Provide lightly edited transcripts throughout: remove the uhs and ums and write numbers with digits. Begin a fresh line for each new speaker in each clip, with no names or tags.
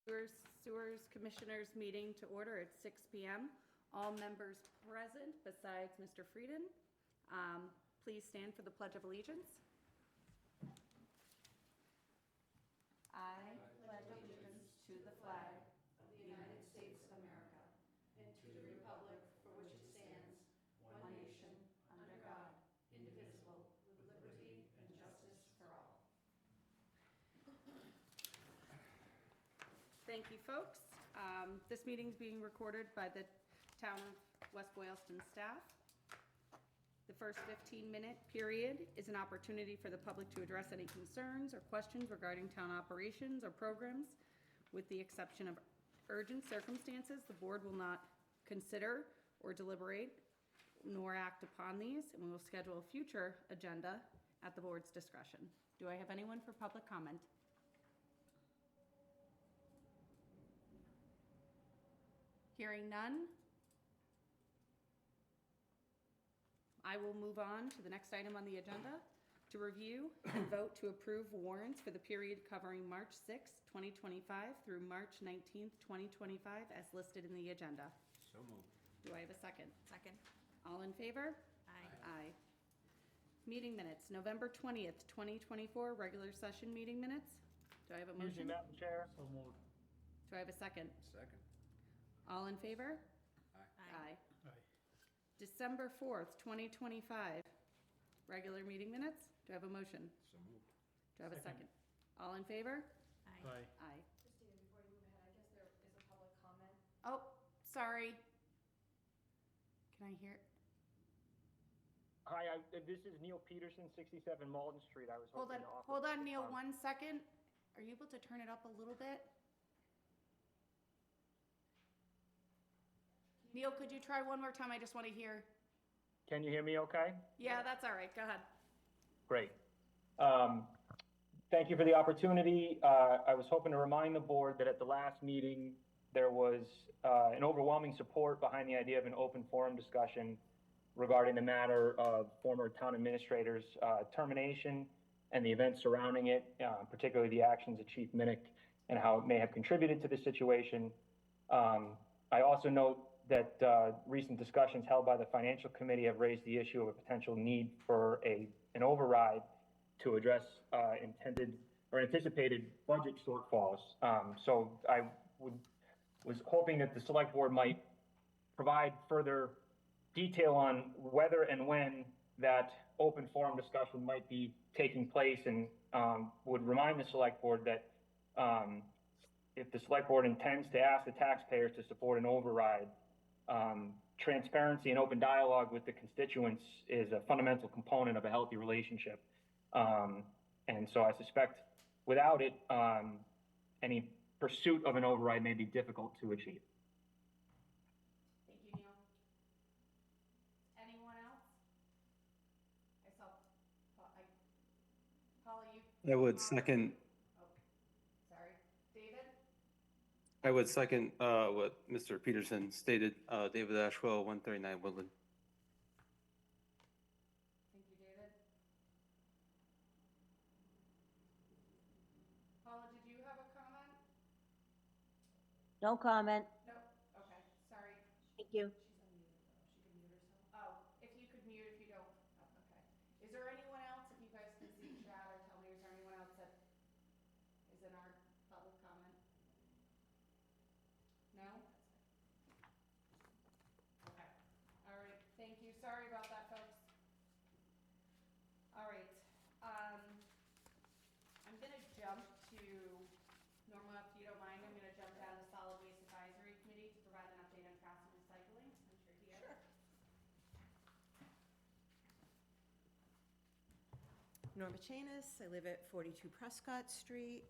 Sewers Commissioners meeting to order at 6 p.m. All members present besides Mr. Frieden. Please stand for the Pledge of Allegiance. I pledge allegiance to the flag of the United States of America and to the republic for which it stands, one nation, under God, indivisible, with liberty and justice for all. Thank you, folks. This meeting is being recorded by the Town of West Boylston staff. The first 15-minute period is an opportunity for the public to address any concerns or questions regarding town operations or programs. With the exception of urgent circumstances, the board will not consider or deliberate nor act upon these, and we will schedule a future agenda at the board's discretion. Do I have anyone for public comment? Hearing none, I will move on to the next item on the agenda, to review and vote to approve warrants for the period covering March 6, 2025 through March 19th, 2025, as listed in the agenda.
So moved.
Do I have a second?
Second.
All in favor?
Aye.
Aye. Meeting minutes, November 20th, 2024, regular session meeting minutes. Do I have a motion?
Madam Chair. So moved.
Do I have a second?
Second.
All in favor?
Aye.
Aye. December 4th, 2025, regular meeting minutes. Do I have a motion?
So moved.
Do I have a
Second.
second? All in favor?
Aye.
Aye.
Christina, before you move ahead, I guess there is a public comment.
Oh, sorry. Can I hear?
Hi, this is Neil Peterson, 67 Malden Street. I was
Hold
hoping
on,
to offer.
hold on, Neil,
public
1 second. Are you able to turn it up a little bit? Neil, could you try one more time? I just want to hear.
Can you hear me okay?
Yeah, that's all right. Go ahead.
Great. Thank you for the opportunity. I was hoping to remind the board that at the last meeting, there was an overwhelming support behind the idea of an open forum discussion regarding the matter of former town administrator's termination and the events surrounding it, particularly the actions of Chief Minnick and how it may have contributed to the situation. I also note that recent discussions held by the Financial Committee have raised the issue of a potential need for an override to address intended or anticipated budget shortfalls. So I was hoping that the Select Board might provide further detail on whether and when that open forum discussion might be taking place, and would remind the Select Board that if the Select Board intends to ask the taxpayers to support an override, transparency and open dialogue with the constituents is a fundamental component of a healthy relationship. And so I suspect without it, any pursuit of an override may be difficult to achieve.
Thank you, Neil. Anyone else? I saw, Paula, you.
I would second.
Oh, sorry. David?
I would second what Mr. Peterson stated. David Ashwell, 139 Woodland.
Thank you, David. Paula, did you have a comment?
No comment.
No? Okay, sorry.
Thank you.
She's unmuted though. She can mute herself. Oh, if you could mute if you don't. Oh, okay. Is there anyone else, if you guys can see chat or tell me, is there anyone else that is in our public comment? No? Okay. All right, thank you. Sorry about that, folks. All right. I'm gonna jump to, Norma, if you don't mind, I'm gonna jump down to Solid Waste Advisory Committee to provide an update on trash and recycling, since you're here. Sure.
Norma Chanis, I live at 42 Prescott Street.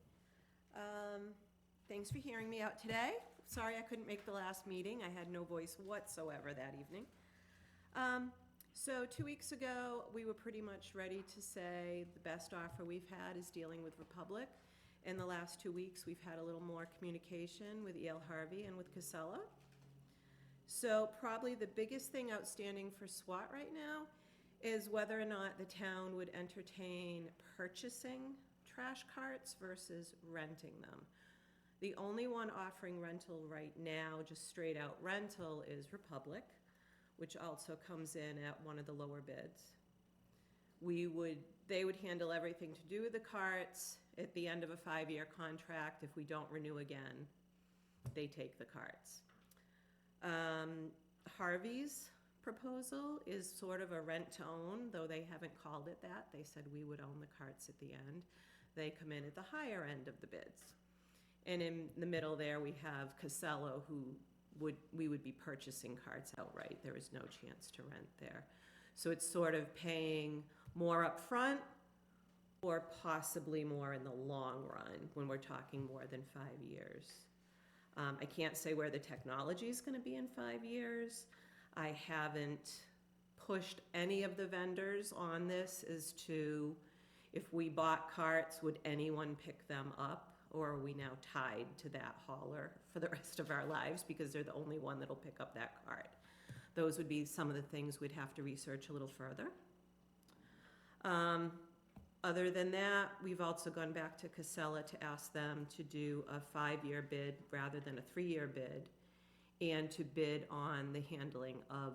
Thanks for hearing me out today. Sorry I couldn't make the last meeting. I had no voice whatsoever that evening. So 2 weeks ago, we were pretty much ready to say the best offer we've had is dealing with Republic. In the last 2 weeks, we've had a little more communication with E.L. Harvey and with Casella. So probably the biggest thing outstanding for SWAT right now is whether or not the town would entertain purchasing trash carts versus renting them. The only one offering rental right now, just straight out rental, is Republic, which also comes in at one of the lower bids. They would handle everything to do with the carts. At the end of a 5-year contract, if we don't renew again, they take the carts. Harvey's proposal is sort of a rent-to-own, though they haven't called it that. They said we would own the carts at the end. They come in at the higher end of the bids. And in the middle there, we have Casello, we would be purchasing carts outright. There is no chance to rent there. So it's sort of paying more upfront or possibly more in the long run when we're talking more than 5 years. I can't say where the technology is going to be in 5 years. I haven't pushed any of the vendors on this as to if we bought carts, would anyone pick them up? Or are we now tied to that hauler for the rest of our lives because they're the only one that'll pick up that cart? Those would be some of the things we'd have to research a little further. Other than that, we've also gone back to Casella to ask them to do a 5-year bid rather than a 3-year bid, and to bid on the handling of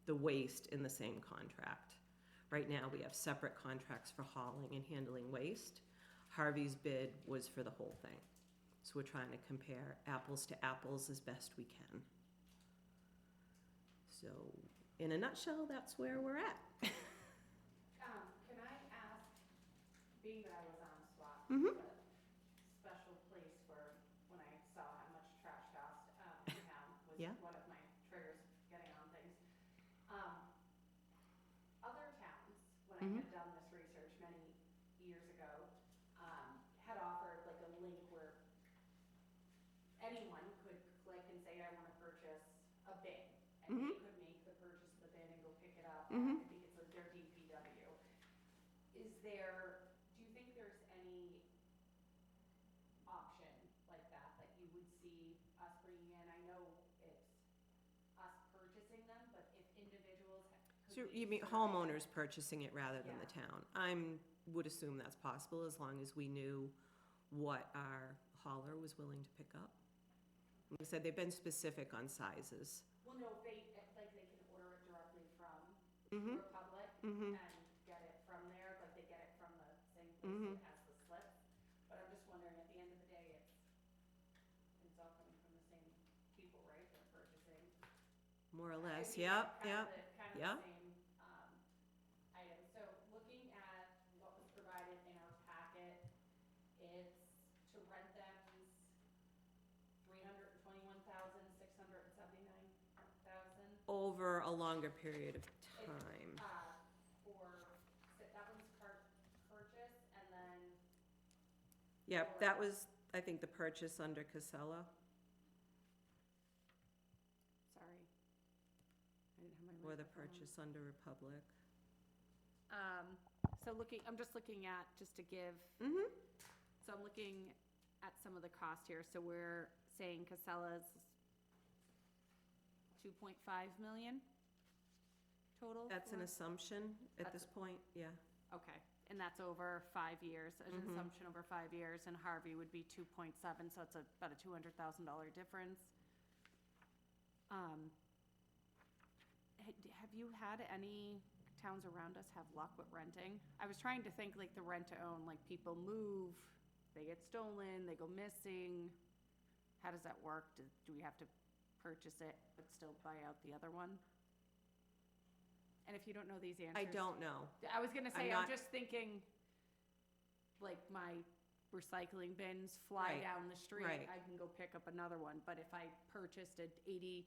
the waste in the same contract. Right now, we have separate contracts for hauling and handling waste. Harvey's bid was for the whole thing. So we're trying to compare apples to apples as best we can. So, in a nutshell, that's where we're at.
Can I ask, being that I was on SWAT,
Mhm.
the special place for when I saw how much trash cost in town was
Yeah.
one of my triggers getting on things. Other towns, when I had done this research many years ago, had offered like a link where anyone could click and say, I want to purchase a bin, and they could make the purchase of the bin and go pick it up. I think it's like their DPW. Do you think there's any option like that you would see us bringing in? I know it's us purchasing them, but if individuals
So
could
you
be
mean
surveyed-
homeowners purchasing it rather than the
Yeah.
town? Would assume that's possible as long as we knew what our hauler was willing to pick up. Like I said, they've been specific on sizes.
Well, no, they can order it directly from
Mhm.
Republic
Mhm.
and get it from there, like they get it from the same place that has the slip. But I'm just wondering, at the end of the day, it's all coming from the same people, right? They're purchasing.
More or less,
I mean,
yep,
kind
yep.
of the- Kind of
yeah.
the same item. So looking at what was provided in our packet, it's to rent them $321,679,000.
Over a longer period of time.
That one's cart purchase, and then,
Yep, that was, I think, the purchase under Casella.
sorry. I didn't have my
Or the
microphone on.
purchase under Republic.
So I'm just looking at, just to give, so I'm looking at some of the cost here. So we're saying Casella's 2.5 million total?
That's an
for-
assumption at
That's-
this point, yeah.
Okay, and that's over 5 years, an assumption over 5 years, and Harvey would be 2.7, so it's about a $200,000 difference. Have you had any towns around us have luck with renting? I was trying to think like the rent-to-own, like people move, they get stolen, they go missing. How does that work? Do we have to purchase it but still buy out the other one? And if you don't know these answers.
I don't know.
I was gonna say,
I'm
I'm
not-
just thinking, like, my recycling bins fly
Right,
down the street,
right.
I can go pick up another one, but if I purchased an $80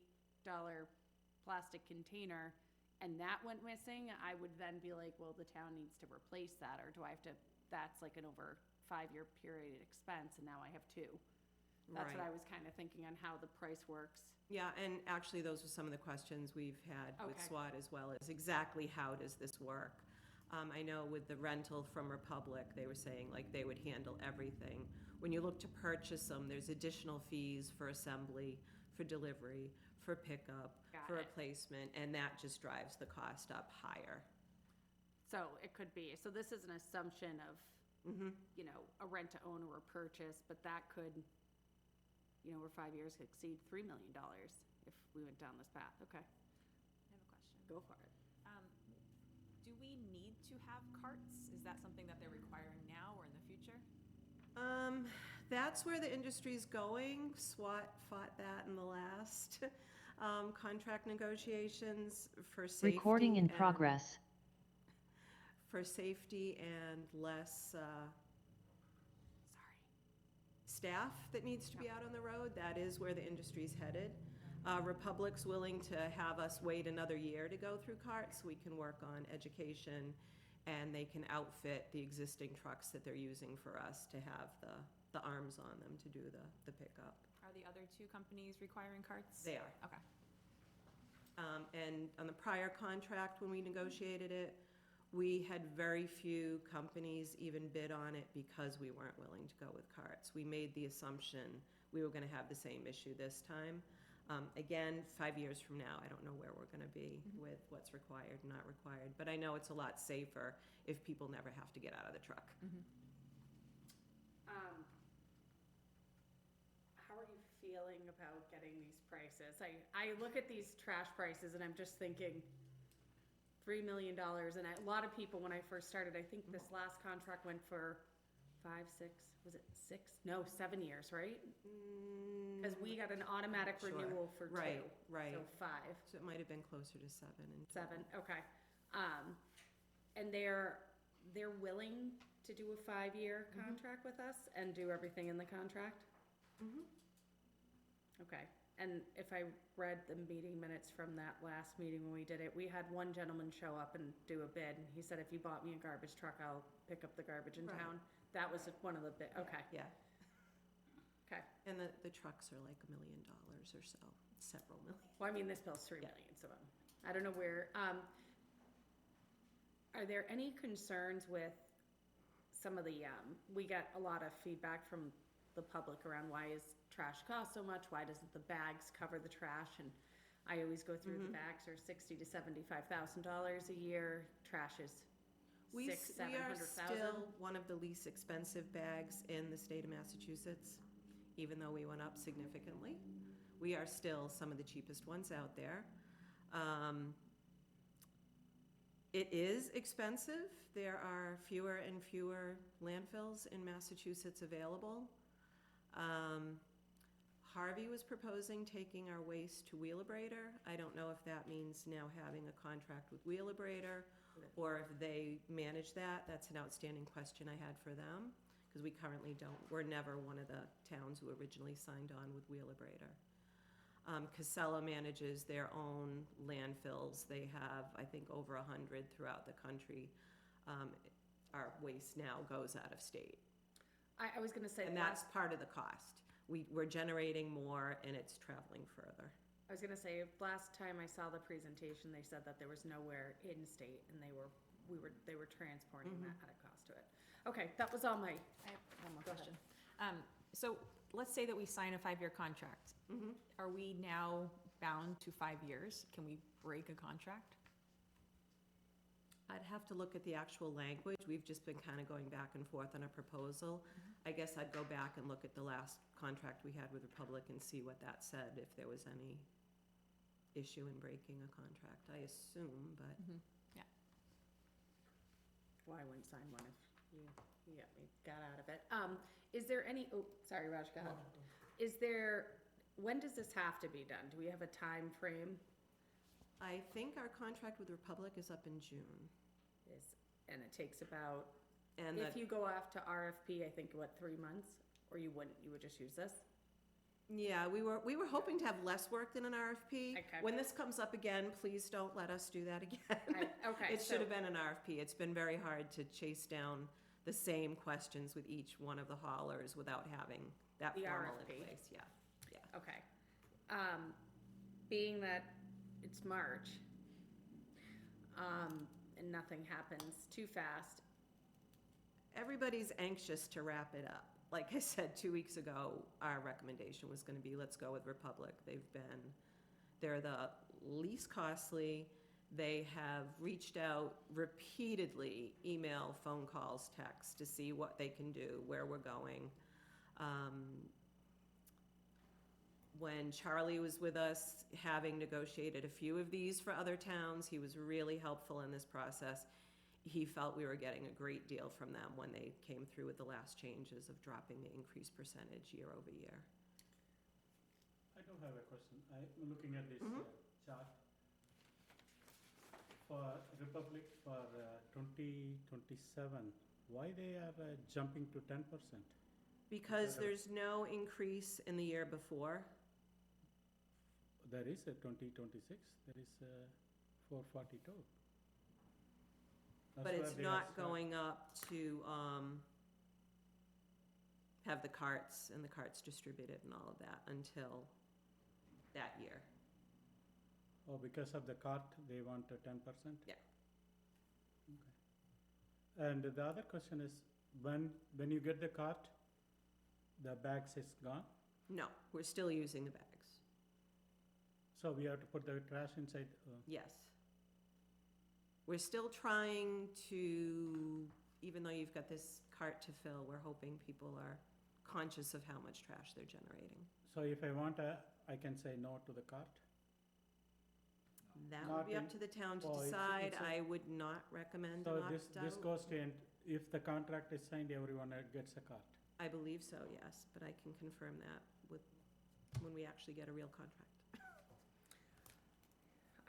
plastic container and that went missing, I would then be like, well, the town needs to replace that, or do I have to, that's like an over 5-year period expense, and now I have 2. That's what
Right.
I was kinda thinking on how the price works.
Yeah, and actually, those are some of the questions we've had with
Okay.
SWAT as well, is exactly how does this work? I know with the rental from Republic, they were saying like they would handle everything. When you look to purchase them, there's additional fees for assembly, for delivery, for pickup,
Got
for
it.
replacement, and that just drives the cost up higher.
So it could be, so this is an assumption of you know, a rent-to-own or a purchase, but that could, you know, over 5 years exceed $3 million if we went down this path. Okay,
I have a question.
go for it.
Do we need to have carts? Is that something that they're requiring now or in the future?
That's where the industry's going. SWAT fought that in the last contract negotiations for safety.
Recording in
and-
progress.
For safety and less, staff that needs to be out on the road. That is where the industry's headed. Republic's willing to have us wait another year to go through carts. We can work on education, and they can outfit the existing trucks that they're using for us to have the arms on them to do the pickup.
Are the other two companies requiring carts?
They are.
Okay.
And on the prior contract, when we negotiated it, we had very few companies even bid on it because we weren't willing to go with carts. We made the assumption we were gonna have the same issue this time. Again, 5 years from now, I don't know where we're gonna be with what's required and not required, but I know it's a lot safer if people never have to get out of the truck.
How are you feeling about getting these prices? I look at these trash prices and I'm just thinking $3 million, and a lot of people, when I first started, I think this last contract went for 5, 6, was it 6? No, 7 years, right? Because we got an automatic
Sure.
renewal for 2.
Right, right.
So 5.
So it might have been closer to 7 and
7, okay. And they're willing to do a 5-year contract with us and do everything in the contract? Okay, and if I read the meeting minutes from that last meeting when we did it, we had one gentleman show up and do a bid, and he said, if you bought me a garbage truck, I'll pick up the garbage in
Right.
town. That was one of the bid, okay,
yeah.
okay.
And the trucks are like $1 million or so, several million.
Well, I mean, this bill's $3
Yeah.
million, so I don't know where, are there any concerns with some of the, we get a lot of feedback from the public around why is trash cost so much, why doesn't the bags cover the trash? And I always go through, the bags are $60,000 to $75,000 a year, trash is
We
$600,000,
are
$700,000.
still one of the least expensive bags in the state of Massachusetts, even though we went up significantly. We are still some of the cheapest ones out there. It is expensive. There are fewer and fewer landfills in Massachusetts available. Harvey was proposing taking our waste to Wheelabrator. I don't know if that means now having a contract with Wheelabrator, or if they manage that. That's an outstanding question I had for them, because we currently don't. We're never one of the towns who originally signed on with Wheelabrator. Casella manages their own landfills. They have, I think, over 100 throughout the country. Our waste now goes out of state.
I was gonna say,
And that's part of the cost. We're generating more and it's traveling further.
I was gonna say, last time I saw the presentation, they said that there was nowhere in state, and they were transporting that at a cost to it. Okay, that was all my,
I have one more
Go ahead.
question. So let's say that we sign a 5-year contract. Are we now bound to 5 years? Can we break a contract?
I'd have to look at the actual language. We've just been kind of going back and forth on a proposal. I guess I'd go back and look at the last contract we had with Republic and see what that said, if there was any issue in breaking a contract. I assume, but
well, I wouldn't sign one if you got out of it. Is there any, oh, sorry, Raj, go ahead. Is there, when does this have to be done? Do we have a time frame?
I think our contract with Republic is up in June.
And it takes about,
And
if you go off to RFP, I think, what, 3 months? Or you wouldn't, you would just use this?
yeah, we were hoping to have less work than an RFP.
Okay.
When this comes up again, please don't let us do that again.
Okay,
It
so,
should have been an RFP. It's been very hard to chase down the same questions with each one of the haulers without having that
The
formal
RFP.
in place, yeah.
okay. Being that it's March, and nothing happens too fast,
Everybody's anxious to wrap it up. Like I said, 2 weeks ago, our recommendation was gonna be, let's go with Republic. They're the least costly, They have reached out repeatedly, email, phone calls, texts, to see what they can do, where we're going. When Charlie was with us, having negotiated a few of these for other towns, he was really helpful in this process. He felt we were getting a great deal from them when they came through with the last changes of dropping the increased percentage year over year.
I do have a question. I'm looking at this chart. For Republic for 2027, why they are jumping to 10%?
Because there's no increase in the year before.
There is a 2026, there is 442. That's
But
where
it's
they
not
are
going up to have the carts and the carts distributed and all of that until that year.
Oh, because of the cart, they want a 10%?
Yeah.
Okay. And the other question is, when you get the cart, the bags is gone?
No, we're still using the bags.
So we have to put the trash inside?
Yes. We're still trying to, even though you've got this cart to fill, we're hoping people are conscious of how much trash they're generating.
So if I want I can say no to the cart?
That would be
Not
up to the town to
oh, it's
decide.
a-
I would not recommend
So
an
this
opt-out.
goes to, end. If the contract is signed, everyone gets a cart?
I believe so, yes, but I can confirm that when we actually get a real contract.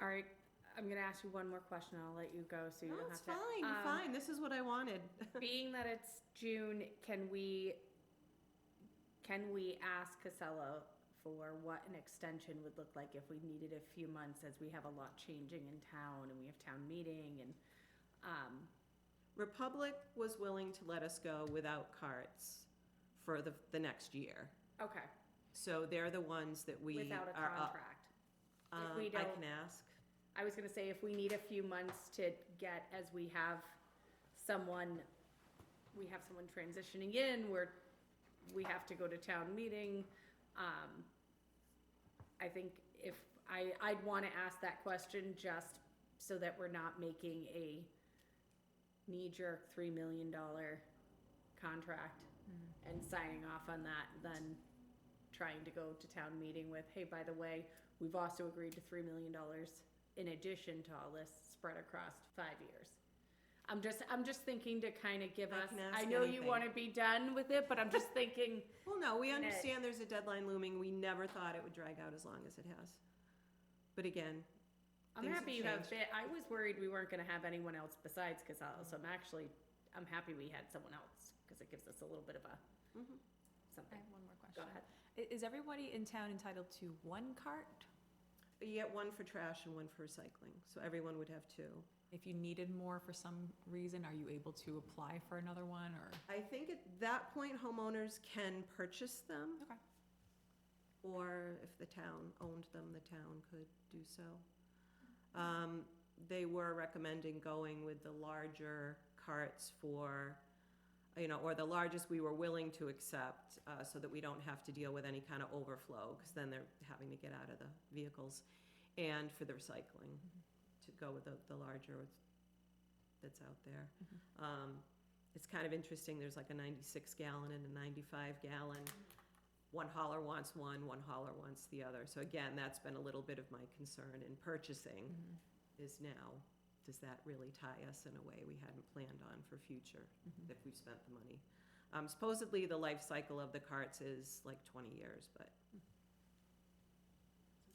All right, I'm gonna ask you one more question, I'll let you go, so you
No,
don't
it's
have to.
fine, fine, this is what I wanted.
Being that it's June, can we ask Casella for what an extension would look like if we needed a few months, as we have a lot changing in town, and we have town meeting, and,
Republic was willing to let us go without carts for the next year.
okay,
So they're the ones that we
without a
are up.
contract. If we
I
don't-
can ask.
I was gonna say, if we need a few months to get, as we have someone transitioning in, we have to go to town meeting. I think I'd wanna ask that question just so that we're not making a knee-jerk $3 million contract and signing off on that, then trying to go to town meeting with, hey, by the way, we've also agreed to $3 million in addition to all this spread across 5 years. I'm just thinking to kind of give
I
us,
can ask
I know you
anything.
want to be done with it, but I'm just thinking,
Well, no, we
And it-
understand there's a deadline looming. We never thought it would drag out as long as it has. But again,
I'm
Things
happy
have
you have
changed.
I was worried we weren't gonna have anyone else besides Casella, so I'm happy we had someone else, because it gives us a little bit of a,
Mhm.
I
something.
have one more question.
Go ahead.
Is everybody in town entitled to one cart?
you get one for trash and one for recycling, so everyone would have two.
If you needed more for some reason, are you able to apply for another one, or?
I think at that point, homeowners can purchase them.
Okay.
Or if the town owned them, the town could do so. They were recommending going with the larger carts for, or the largest we were willing to accept, so that we don't have to deal with any kind of overflow, because then they're having to get out of the vehicles. And for the recycling, to go with the larger that's out there. It's kind of interesting, there's like a 96 gallon and a 95 gallon. One hauler wants one hauler wants the other. So again, that's been a little bit of my concern in purchasing, is now, does that really tie us in a way we hadn't planned on for future, if we've spent the money? Supposedly, the life cycle of the carts is like 20 years, but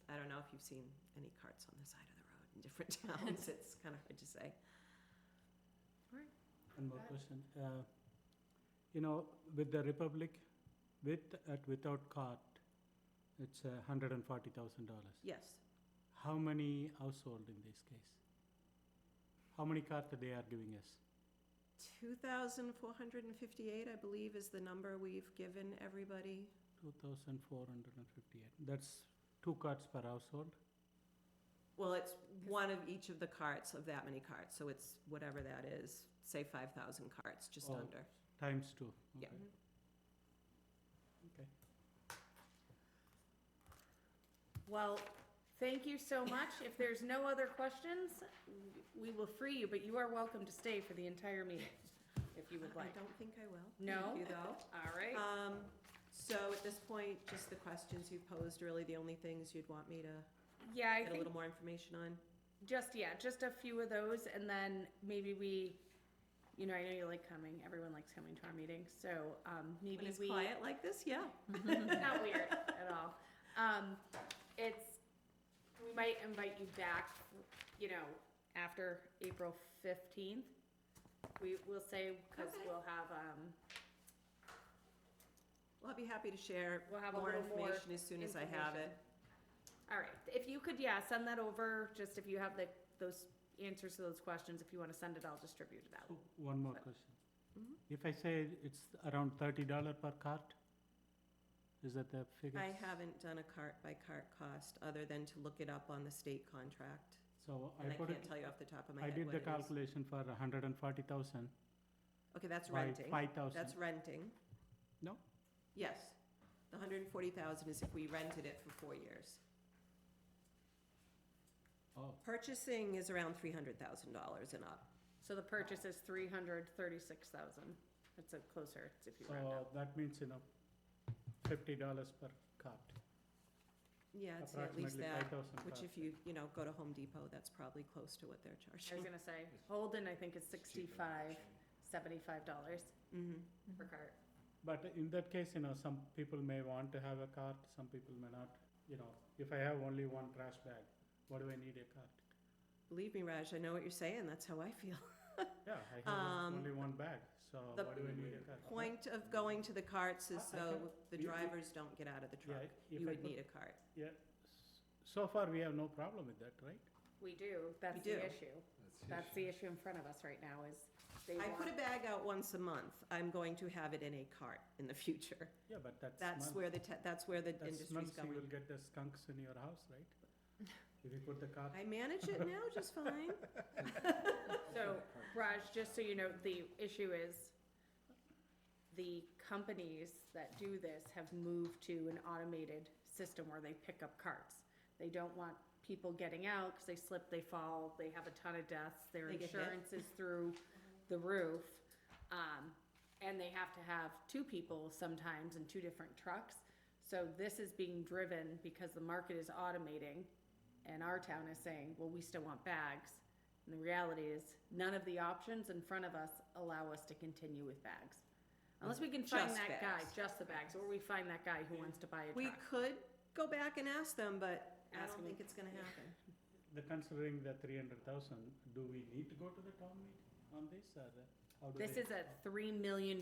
I don't know if you've seen any carts on the side of the road in different towns. It's kind of hard to say.
One more question. With the Republic, with and without cart, it's $140,000.
Yes.
How many household in this case? How many cart they are giving us?
2,458, I believe, is the number we've given everybody.
2,458. That's 2 carts per household?
Well, it's one of each of the carts of that many carts, so it's whatever that is, say 5,000 carts, just
Oh.
under.
Times 2.
Yeah.
Okay. Okay.
Well, Thank you so much. If there's no other questions, we will free you, but you are welcome to stay for the entire meeting, if you would
I
like.
don't think I will.
No?
Thank you, though.
All right.
So at this point, just the questions you've posed, really the only things you'd want me to
Yeah, I
get a
think
little more information on?
just a few of those, and then maybe we, I know you like coming, everyone likes coming to our meetings, so,
When
maybe
it's
we.
quiet like this, yeah.
It's not weird at all. We might invite you back, after April 15th. We'll say, because
Okay.
we'll have,
Well, I'll be happy to share
We'll have a
more
little more
information as soon as I have it.
all right, if you could, send that over, just if you have those answers to those questions, if you want to send it, I'll distribute it out.
So, one more question.
Mhm.
If I say it's around $30 per cart, is that the figure?
I haven't done a cart-by-cart cost, other than to look it up on the state contract.
So
And I
put
can't
it,
tell you off the top of my
I
head
did
what
the
it is.
calculation for 140,000
Okay, that's
by
renting.
5,000.
That's renting.
No?
Yes. The 140,000 is if we rented it for 4 years.
Oh,
Purchasing is around $300,000 and up.
So the purchase is 336,000. It's a closer, it's if you round
so
up.
that means, $50 per cart.
Yeah, I'd say at least
Approximately
that,
5,000
which
carts.
if you, go to Home Depot, that's probably close to what they're
I was
charging.
gonna say, Holden, I think is $65, $75
Mhm.
per cart.
But in that case, some people may want to have a cart, some people may not. If I have only one trash bag, what do I need a cart?
Believe me, Raj, I know what you're saying, that's how I feel.
Yeah, I have only one bag, so
the
what do I need a cart?
Point of going to the carts is
I
so
can-
the
you-
drivers don't get out of the truck.
if
You
I
would
put-
need a cart.
Yeah, so far we have no problem with that, right?
We do, that's
We
the
do.
issue. That's the issue in front of us right now is they
I put a
want,
bag out once a month, I'm going to have it in a cart in the future.
Yeah, but
That's
smells-
where that's where the
that
industry's
smells, you
going.
will get the skunks in your house, right? If you put the cart,
I manage it now just fine.
so Raj, just so you know, the issue is the companies that do this have moved to an automated system where they pick up carts. They don't want people getting out because they slip, they fall, they have a ton of deaths, their
They get hit.
insurance is through the roof. And they have to have two people sometimes in two different trucks. So this is being driven because the market is automating and our town is saying, well, we still want bags. And the reality is, none of the options in front of us allow us to continue with bags. Unless we can find
Just
that guy,
bags.
just the bags, or we find that guy who wants to buy a
We
truck.
could go back and ask them, but I
Ask
don't
them.
think it's gonna happen.
considering the 300,000, do we need to go to the town meeting on this, or how do they?
This is a $3 million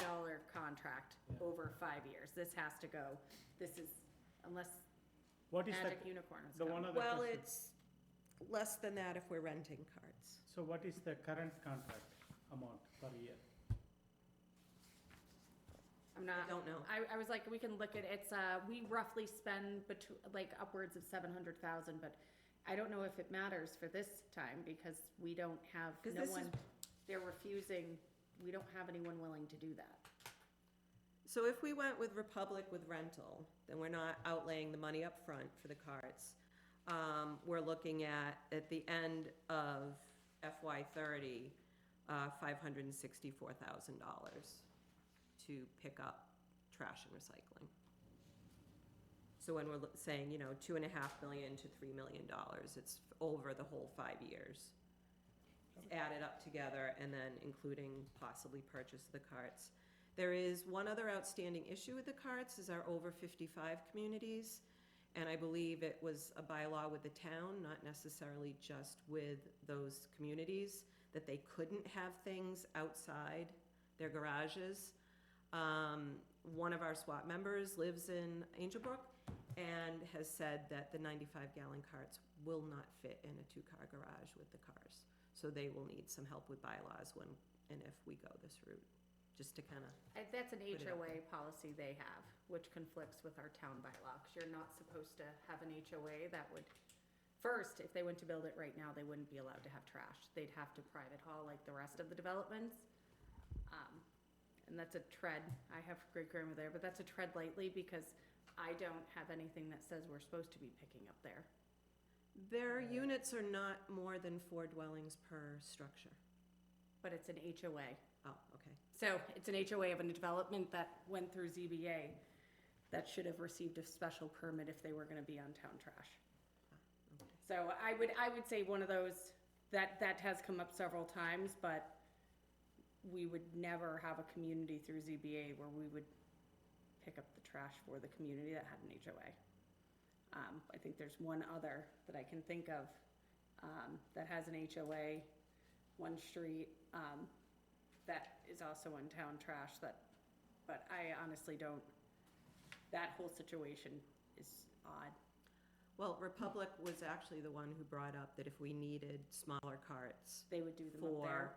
contract
Yeah.
over 5 years. This has to go. This is, unless
What is
Magic Unicorn is
the one
coming.
other
Well,
question?
it's less than that if we're renting carts.
So what is the current contract amount per year?
I'm not.
I don't know.
I was like, we can look at, it's, we roughly spend like upwards of 700,000, but I don't know if it matters for this time because we don't have,
'Cause
no
this
one,
is-
they're refusing, we don't have anyone willing to do that.
So if we went with Republic with rental, then we're not outlaying the money up front for the carts. We're looking at the end of FY '30, $564,000 to pick up trash and recycling. So when we're saying, $2.5 million to $3 million, it's over the whole 5 years. It's added up together and then including possibly purchase of the carts. There is one other outstanding issue with the carts, is our over 55 communities. And I believe it was a bylaw with the town, not necessarily just with those communities, that they couldn't have things outside their garages. One of our SWAT members lives in Angel Brook and has said that the 95-gallon carts will not fit in a two-car garage with the cars. So they will need some help with bylaws when and if we go this route, just to kind of,
That's an
Put it up
HOA policy they have, which conflicts with our town bylaw, because you're not supposed to have an HOA that would, first, if they went to build it right now, they wouldn't be allowed to have trash. They'd have to private haul like the rest of the developments. And that's a tread, I have great grandma there, but that's a tread lightly because I don't have anything that says we're supposed to be picking up there.
Their units are not more than 4 dwellings per structure.
But it's an HOA.
Oh, okay.
So it's an HOA of a development that went through ZBA that should have received a special permit if they were gonna be on town trash.
Okay.
So I would say one of those, that has come up several times, but we would never have a community through ZBA where we would pick up the trash for the community that had an HOA. I think there's one other that I can think of, that has an HOA, one street, that is also on town trash but I honestly don't, that whole situation is odd.
Well, Republic was actually the one who brought up that if we needed smaller carts
They would do them up
for
there.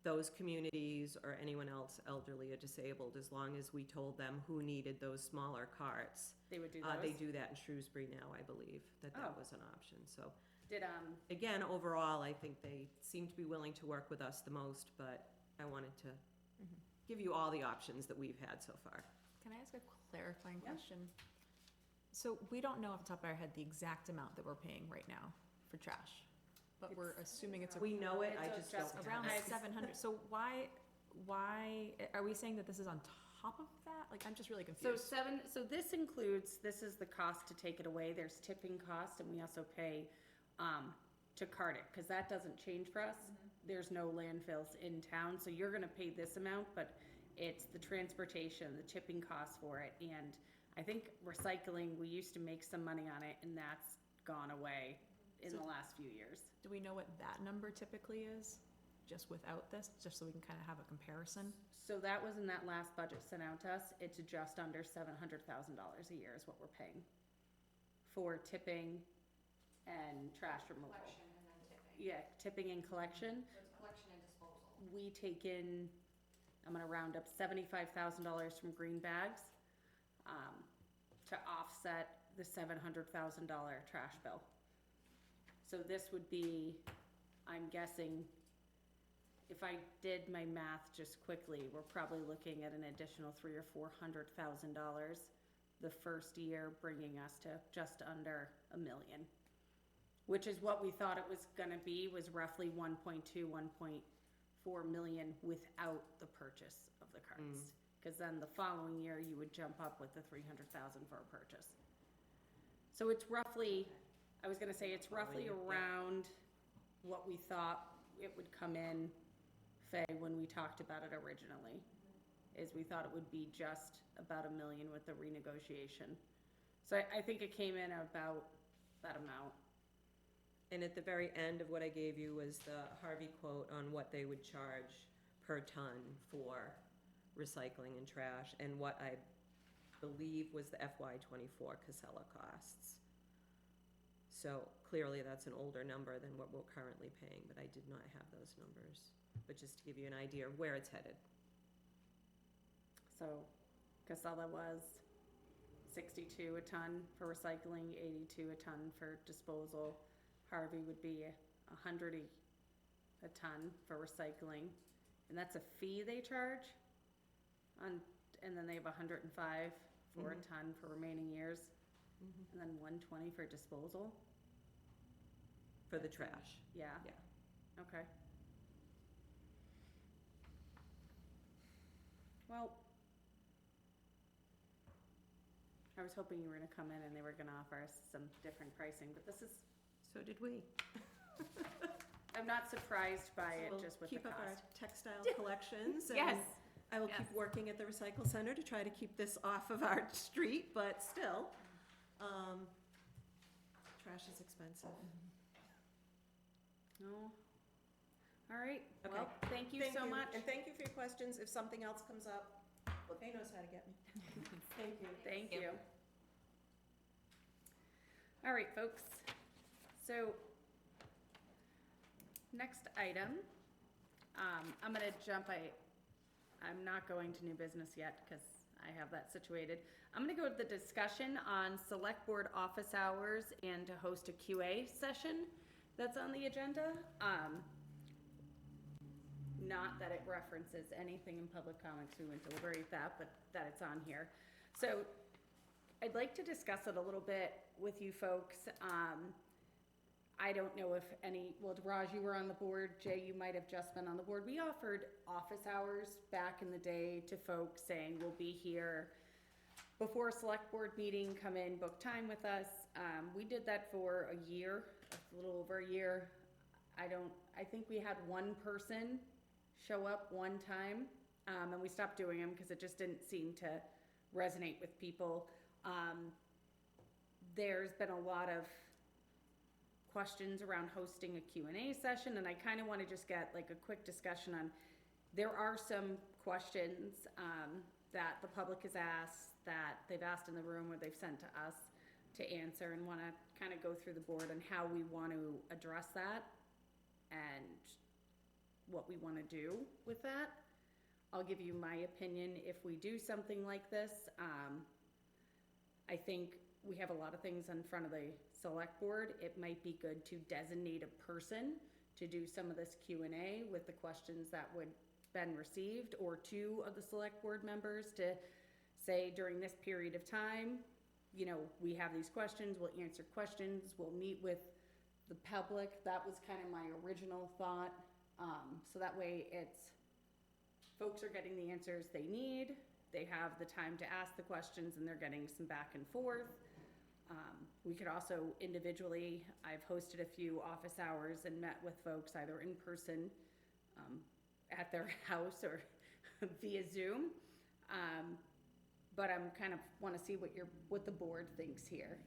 those communities or anyone else elderly or disabled, as long as we told them who needed those smaller carts.
They would do
They
those.
do that in Shrewsbury now, I believe, that
Oh.
was an option, so.
Did,
Again, overall, I think they seem to be willing to work with us the most, but I wanted to give you all the options that we've had so far.
Can I ask a clarifying
Yeah.
question? So we don't know off the top of our head the exact amount that we're paying right now for trash, but we're assuming it's
We know it, I
It's
just
just
don't
around
have it.
700. So why, are we saying that this is on top of that? Like, I'm just really
so
confused.
so this includes, this is the cost to take it away, there's tipping cost, and we also pay, to cart it, cause that doesn't change for us. There's no landfills in town, so you're gonna pay this amount, but it's the transportation, the tipping costs for it, and I think recycling, we used to make some money on it, and that's gone away in the last few years.
Do we know what that number typically is, just without this, just so we can kind of have a comparison?
So that was in that last budget sent out to us, it's just under $700,000 a year is what we're paying for tipping and trash removal.
Collection and then tipping.
Yeah, tipping and collection.
So it's collection and disposal.
We take in, I'm gonna round up $75,000 from green bags, to offset the $700,000 trash bill. So this would be, I'm guessing, if I did my math just quickly, we're probably looking at an additional $300,000 or $400,000 the first year, bringing us to just under $1 million, which is what we thought it was gonna be, was roughly 1.2, 1.4 million without the purchase of the carts. Cause then the following year, you would jump up with the 300,000 for a purchase. So it's roughly, I was gonna say, it's roughly around what we thought it would come in, Faye, when we talked about it originally, is we thought it would be just about $1 million with the renegotiation. So I think it came in about that amount.
And at the very end of what I gave you was the Harvey quote on what they would charge per ton for recycling and trash, and what I believe was the FY '24 Casella costs. So clearly, that's an older number than what we're currently paying, but I did not have those numbers. But just to give you an idea of where it's headed.
So Casella was 62 a ton for recycling, 82 a ton for disposal. Harvey would be 100 a ton for recycling, and that's a fee they charge on, and then they have 105 for a ton for remaining years, and then 120 for disposal.
For the trash.
Yeah.
Yeah.
Okay. Well, I was hoping you were gonna come in and they were gonna offer us some different pricing, but this is,
So did we.
I'm not surprised by it
We'll
just with the
keep up our
cost.
textile collections.
Yes,
And I will keep
yes.
working at the recycle center to try to keep this off of our street, but still, trash is expensive.
No. All right,
Okay.
well, thank you so much.
And thank you for your questions. If something else comes up, LaFay knows how to get me. Thank you.
Thank you. All right, folks. So, next item, I'm gonna jump, I'm not going to new business yet because I have that situated. I'm gonna go to the discussion on select board office hours and to host a QA session that's on the agenda. Not that it references anything in public comments, we wouldn't deliberate that, but that it's on here. So I'd like to discuss it a little bit with you folks. I don't know if any, well, Raj, you were on the board, Jay, you might have just been on the board. We offered office hours back in the day to folks saying, we'll be here before a select board meeting, come in, book time with us. We did that for a year, a little over a year. I think we had one person show up one time, and we stopped doing them because it just didn't seem to resonate with people. There's been a lot of questions around hosting a Q&A session, and I kind of want to just get like a quick discussion on, there are some questions that the public has asked, that they've asked in the room or they've sent to us to answer, and want to kind of go through the board on how we want to address that and what we want to do with that. I'll give you my opinion if we do something like this. I think we have a lot of things in front of the select board. It might be good to designate a person to do some of this Q&A with the questions that would been received, or two of the select board members to say during this period of time, you know, we have these questions, we'll answer questions, we'll meet with the public. That was kind of my original thought. So that way folks are getting the answers they need, they have the time to ask the questions, and they're getting some back and forth. We could also individually, I've hosted a few office hours and met with folks either in person at their house or via Zoom. But I'm kind of want to see what the board thinks here.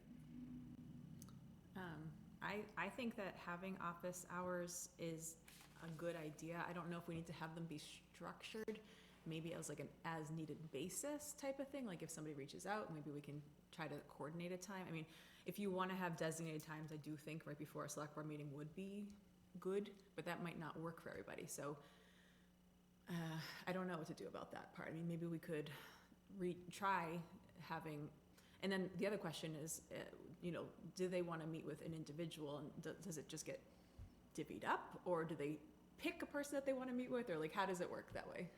I think that having office hours is a good idea. I don't know if we need to have them be structured, maybe as like an as-needed basis type of thing. Like if somebody reaches out, maybe we can try to coordinate a time. I mean, if you want to have designated times, I do think right before a select board meeting would be good, but that might not work for everybody. So I don't know what to do about that part. I mean, maybe we could try having, and then the other question is, you know, do they want to meet with an individual, and does it just get divvied up, or do they pick a person that they want to meet with, or like how does it work that way?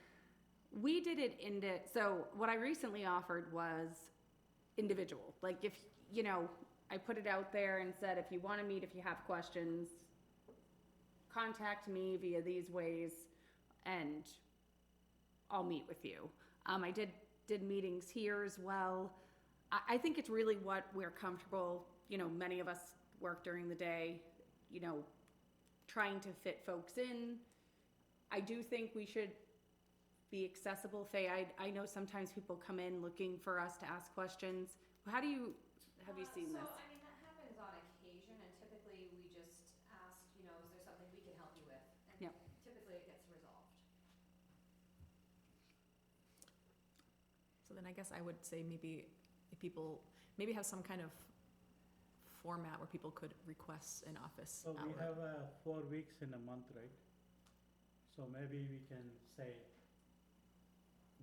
We did it so what I recently offered was individual. Like if, you know, I put it out there and said, if you want to meet, if you have questions, contact me via these ways and I'll meet with you. I did meetings here as well. I think it's really what we're comfortable, you know, many of us work during the day, you know, trying to fit folks in. I do think we should be accessible. Faye, I know sometimes people come in looking for us to ask questions. Have you seen this?
So, I mean, that happens on occasion, and typically we just ask, you know, is there something we can help you with? And
Yep.
typically it gets resolved.
So then I guess I would say maybe if people, maybe have some kind of format where people could request an office
So we
hour.
have 4 weeks in a month, right? So maybe we can say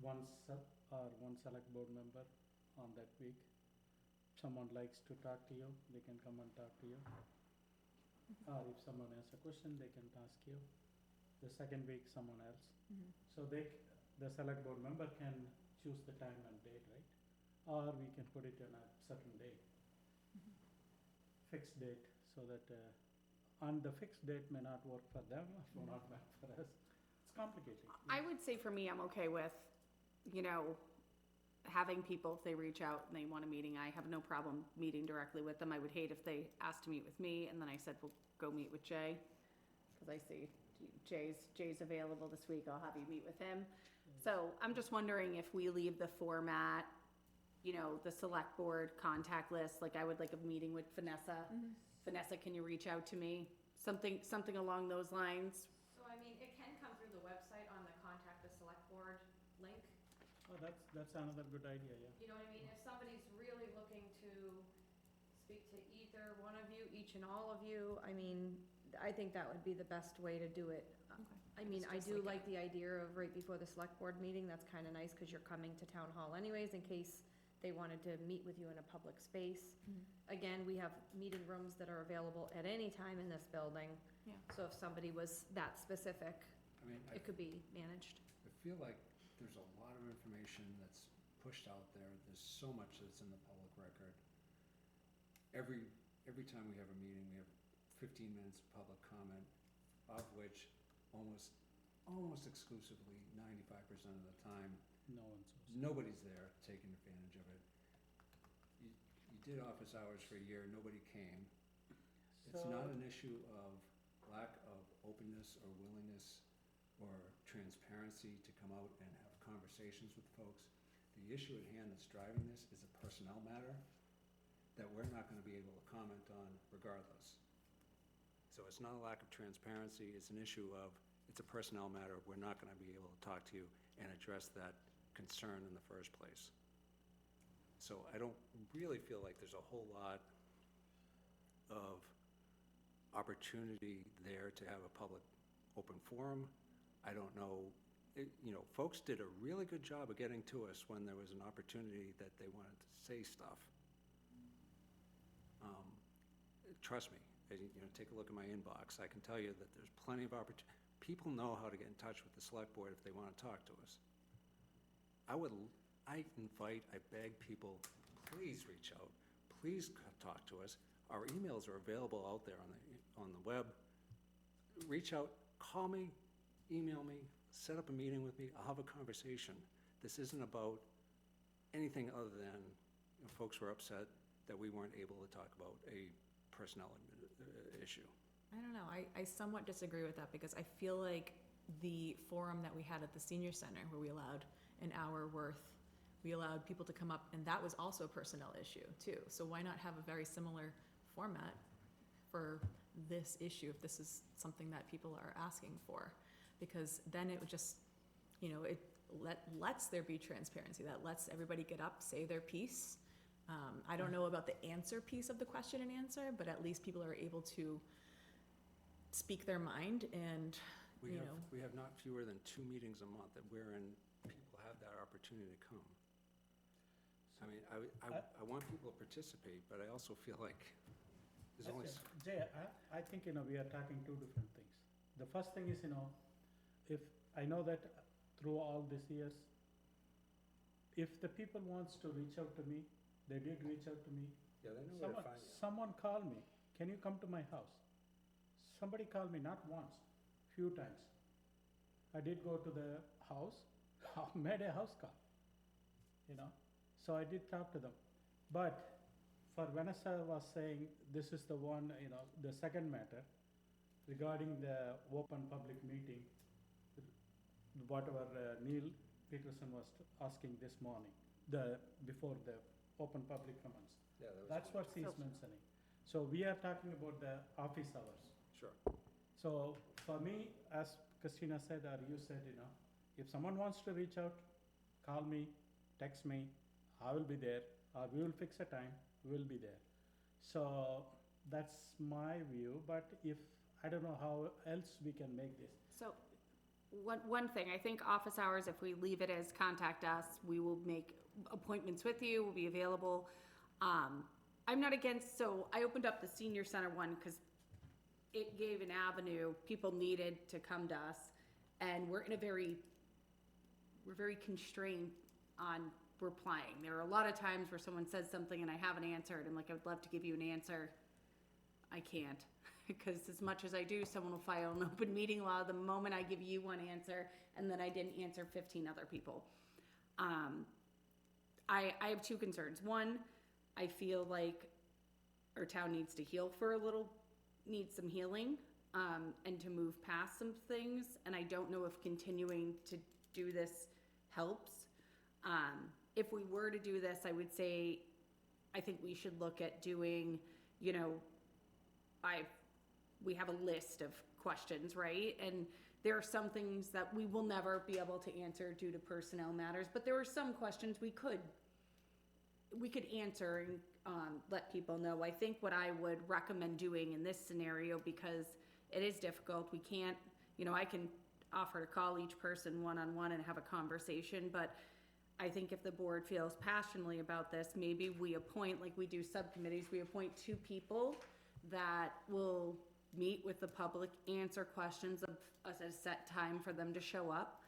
one select board member on that week. Someone likes to talk to you, they can come and talk to you. Or if someone has a question, they can ask you. The second week, someone else.
Mhm.
So the select board member can choose the time and date, right? Or we can put it on a certain date. Fixed date, so that, and the fixed date may not work for them, or not work for us. It's complicated.
I would say for me, I'm okay with, you know, having people, if they reach out and they want a meeting, I have no problem meeting directly with them. I would hate if they asked to meet with me and then I said, well, go meet with Jay. Because I see Jay's available this week, I'll have you meet with him. So I'm just wondering if we leave the format, you know, the select board contact list, like I would like a meeting with Vanessa. Vanessa, can you reach out to me? Something along those lines.
So, I mean, it can come through the website on the contact the select board link.
Oh, that's another good idea, yeah.
You know what I mean? If somebody's really looking to speak to either one of you, each and all of you, I mean, I think that would be the best way to do it. I mean,
It's
I
just
do
like
like the idea of right before the select board meeting, that's kind of nice, because you're coming to town hall anyways, in case they wanted to meet with you in a public space. Again, we have meeting rooms that are available at any time in this building.
Yeah.
So if somebody was that specific,
I mean, I
it could be managed.
feel like there's a lot of information that's pushed out there. There's so much that's in the public record. Every time we have a meeting, we have 15 minutes of public comment, of which almost exclusively, 95% of the time,
No one shows.
nobody's there taking advantage of it. You did office hours for a year, nobody came. It's not an issue of lack of openness or willingness or transparency to come out and have conversations with folks. The issue at hand that's driving this is a personnel matter that we're not gonna be able to comment on regardless. So it's not a lack of transparency, it's an issue of, it's a personnel matter, we're not gonna be able to talk to you and address that concern in the first place. So I don't really feel like there's a whole lot of opportunity there to have a public open forum. I don't know, folks did a really good job of getting to us when there was an opportunity that they wanted to say stuff. Trust me, take a look at my inbox. I can tell you that there's plenty of opportunity. People know how to get in touch with the select board if they want to talk to us. I beg people, please reach out, please talk to us. Our emails are available out there on the web. Reach out, call me, email me, set up a meeting with me, I'll have a conversation. This isn't about anything other than folks were upset that we weren't able to talk about a personnel issue.
I don't know, I somewhat disagree with that, because I feel like the forum that we had at the senior center, where we allowed an hour worth, we allowed people to come up, and that was also a personnel issue too. So why not have a very similar format for this issue, if this is something that people are asking for? Because then it would just, it lets there be transparency, that lets everybody get up, say their piece. I don't know about the answer piece of the question and answer, but at least people are able to speak their mind and,
We have not fewer than 2 meetings a month that wherein people have that opportunity to come. I mean, I want people to participate, but I also feel like there's only.
Jay, I think, we are talking two different things. The first thing is, if, I know that through all these years, if the people wants to reach out to me, they did reach out to me.
Yeah, they know where to find you.
Someone called me, can you come to my house? Somebody called me, not once, few times. I did go to the house, made a house call, so I did talk to them. But for Vanessa was saying, this is the one, the second matter regarding the open public meeting, whatever Neil Peterson was asking this morning, before the open public comments.
Yeah,
That's what he's mentioning. So we are talking about the office hours.
Sure.
So for me, as Christina said, or you said, if someone wants to reach out, call me, text me, I will be there, or we will fix a time, we will be there. So that's my view, but I don't know how else we can make this.
So, one thing, I think office hours, if we leave it as contact us, we will make appointments with you, we'll be available. I'm not against, so I opened up the senior center one because it gave an avenue, people needed to come to us, and we're very constrained on replying. There are a lot of times where someone says something and I haven't answered, and I would love to give you an answer. I can't, because as much as I do, someone will file an open meeting law the moment I give you one answer, and then I didn't answer 15 other people. I have 2 concerns. One, I feel like our town needs to heal for needs some healing, and to move past some things, and I don't know if continuing to do this helps. If we were to do this, I would say, I think we should look at doing, we have a list of questions, right? And there are some things that we will never be able to answer due to personnel matters, but there are some questions we could answer and let people know. I think what I would recommend doing in this scenario, because it is difficult, we can't, I can offer to call each person one-on-one and have a conversation, but I think if the board feels passionately about this, maybe we appoint, like we do subcommittees, we appoint 2 people that will meet with the public, answer questions of us at a set time for them to show up.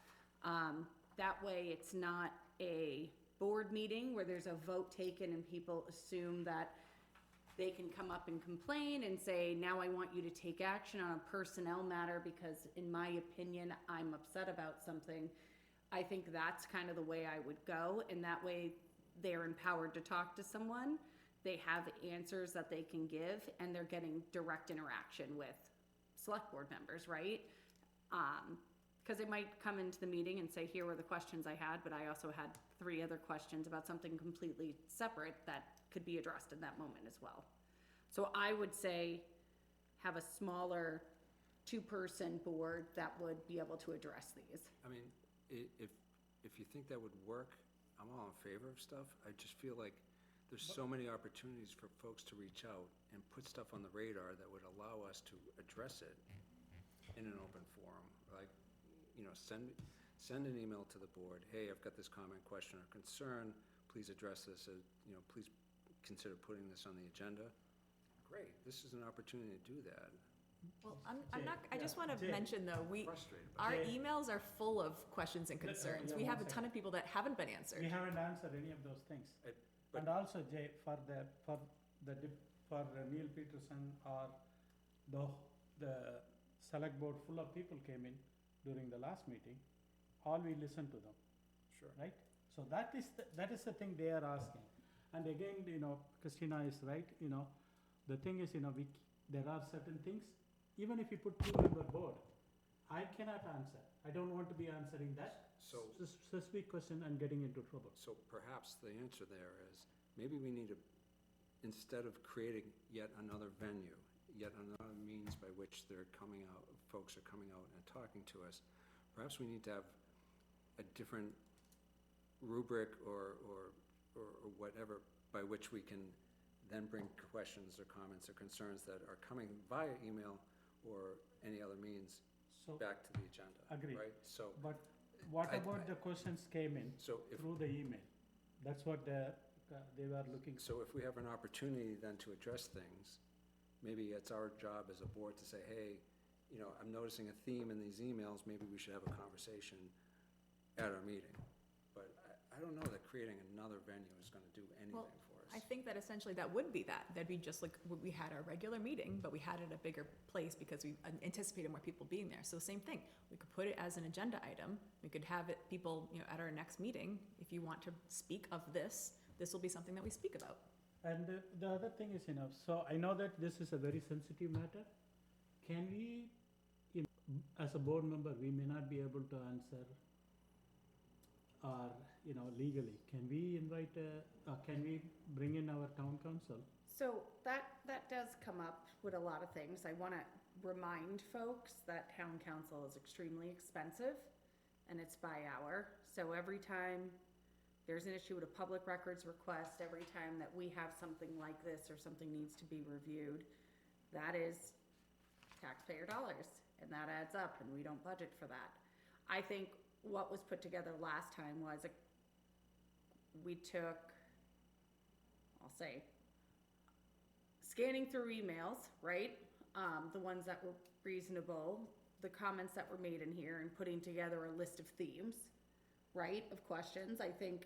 That way it's not a board meeting where there's a vote taken and people assume that they can come up and complain and say, now I want you to take action on a personnel matter because in my opinion, I'm upset about something. I think that's kind of the way I would go, and that way they're empowered to talk to someone. They have answers that they can give, and they're getting direct interaction with select board members, right? Because they might come into the meeting and say, here were the questions I had, but I also had 3 other questions about something completely separate that could be addressed in that moment as well. So I would say have a smaller 2-person board that would be able to address these.
I mean, if you think that would work, I'm all in favor of stuff. I just feel like there's so many opportunities for folks to reach out and put stuff on the radar that would allow us to address it in an open forum. Like, send an email to the board, hey, I've got this comment, question, or concern, please address this, please consider putting this on the agenda. Great, this is an opportunity to do that.
Well, I'm
Jay,
not, I just want to
Jay.
mention though,
Frustrated.
our
Jay.
emails are full of questions and concerns.
yeah,
We have a
one
ton of people that haven't been answered.
We haven't answered any of those things.
but-
And also, Jay, for Neil Peterson or the select board full of people came in during the last meeting, all we listened to them,
Sure.
right? So that is the thing they are asking. And again, Christina is right, the thing is, there are certain things, even if you put 2-member board, I cannot answer. I don't want to be answering that
So,
specific question and getting into trouble.
so perhaps the answer there is, maybe we need to, instead of creating yet another venue, yet another means by which folks are coming out and talking to us, perhaps we need to have a different rubric or whatever by which we can then bring questions or comments or concerns that are coming via email or any other means
So,
back to the agenda.
Agreed.
Right? So,
but what
I-
about the questions came in
so if,
through the email? That's what they were looking.
so if we have an opportunity then to address things, maybe it's our job as a board to say, hey, I'm noticing a theme in these emails, maybe we should have a conversation at our meeting. But I don't know that creating another venue is gonna do anything for us.
I think that essentially that would be that. That'd be just like we had our regular meeting, but we had it at a bigger place because we anticipated more people being there. So same thing. We could put it as an agenda item. We could have it, people, at our next meeting, if you want to speak of this will be something that we speak about.
And the other thing is, so I know that this is a very sensitive matter. Can we, as a board member, we may not be able to answer or, legally, can we invite, can we bring in our town council?
So that does come up with a lot of things. I want to remind folks that town council is extremely expensive and it's by hour. So every time there's an issue with a public records request, every time that we have something like this or something needs to be reviewed, that is taxpayer dollars, and that adds up, and we don't budget for that. I think what was put together last time was we took, I'll say, scanning through emails, right? The ones that were reasonable, the comments that were made in here, and putting together a list of themes, right, of questions. I think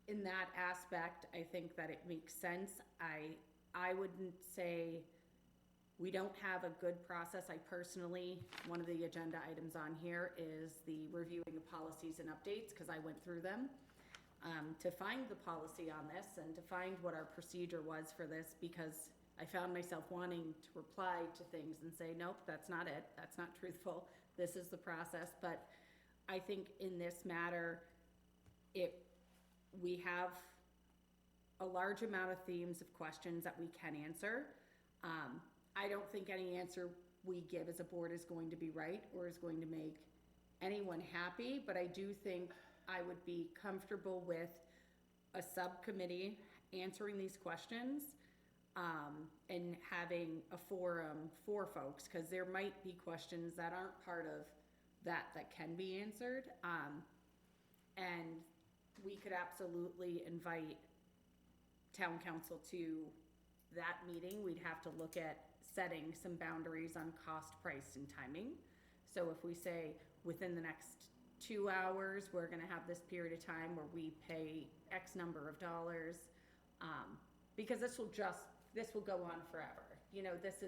in that aspect, I think that it makes sense. I wouldn't say we don't have a good process. I personally, one of the agenda items on here is the reviewing of policies and updates, because I went through them to find the policy on this and to find what our procedure was for this, because I found myself wanting to reply to things and say, nope, that's not it. That's not truthful. This is the process. But I think in this matter, we have a large amount of themes of questions that we can answer. I don't think any answer we give as a board is going to be right or is going to make anyone happy, but I do think I would be comfortable with a subcommittee answering these questions, and having a forum for folks, because there might be questions that aren't part of that can be answered. And we could absolutely invite town council to that meeting. We'd have to look at setting some boundaries on cost, price, and timing. So if we say within the next 2 hours, we're gonna have this period of time where we pay X number of dollars, because this will just this will go on forever. You know, this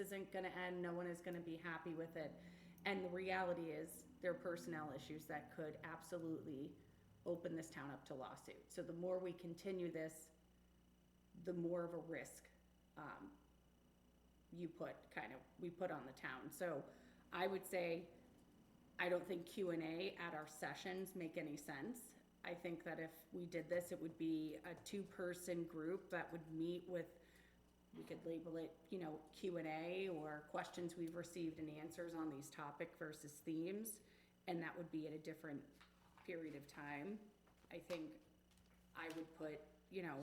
isn't gonna end, no one is gonna be happy with it. And the reality is, there are personnel issues that could absolutely open this town up to lawsuits. So the more we continue this, the more of a risk, we put on the town. So I would say, I don't think Q&A at our sessions make any sense. I think that if we did this, it would be a two-person group that would meet with, we could label it, you know, Q&A or questions we've received and answers on these topic versus themes, and that would be at a different period of time. I think I would put, you know,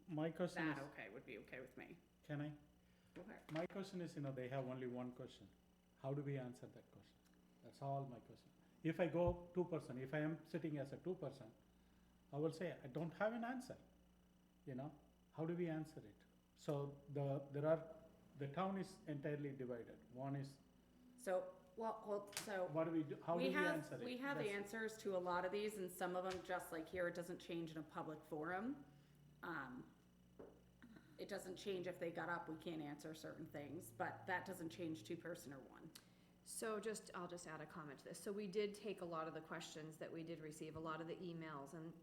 My question
that
is,
would be okay with me.
can I?
Okay.
My question is, they have only one question. How do we answer that question? That's all my question. If I go 2%, if I am sitting as a 2%, I will say, I don't have an answer, how do we answer it? So the town is entirely divided. One is,
So
what do we do, how do we answer it?
we have
That's-
answers to a lot of these, and some of them, just like here, it doesn't change in a public forum. It doesn't change if they got up, we can't answer certain things, but that doesn't change two-person or one.
So I'll just add a comment to this. So we did take a lot of the questions that we did receive, a lot of the emails, and,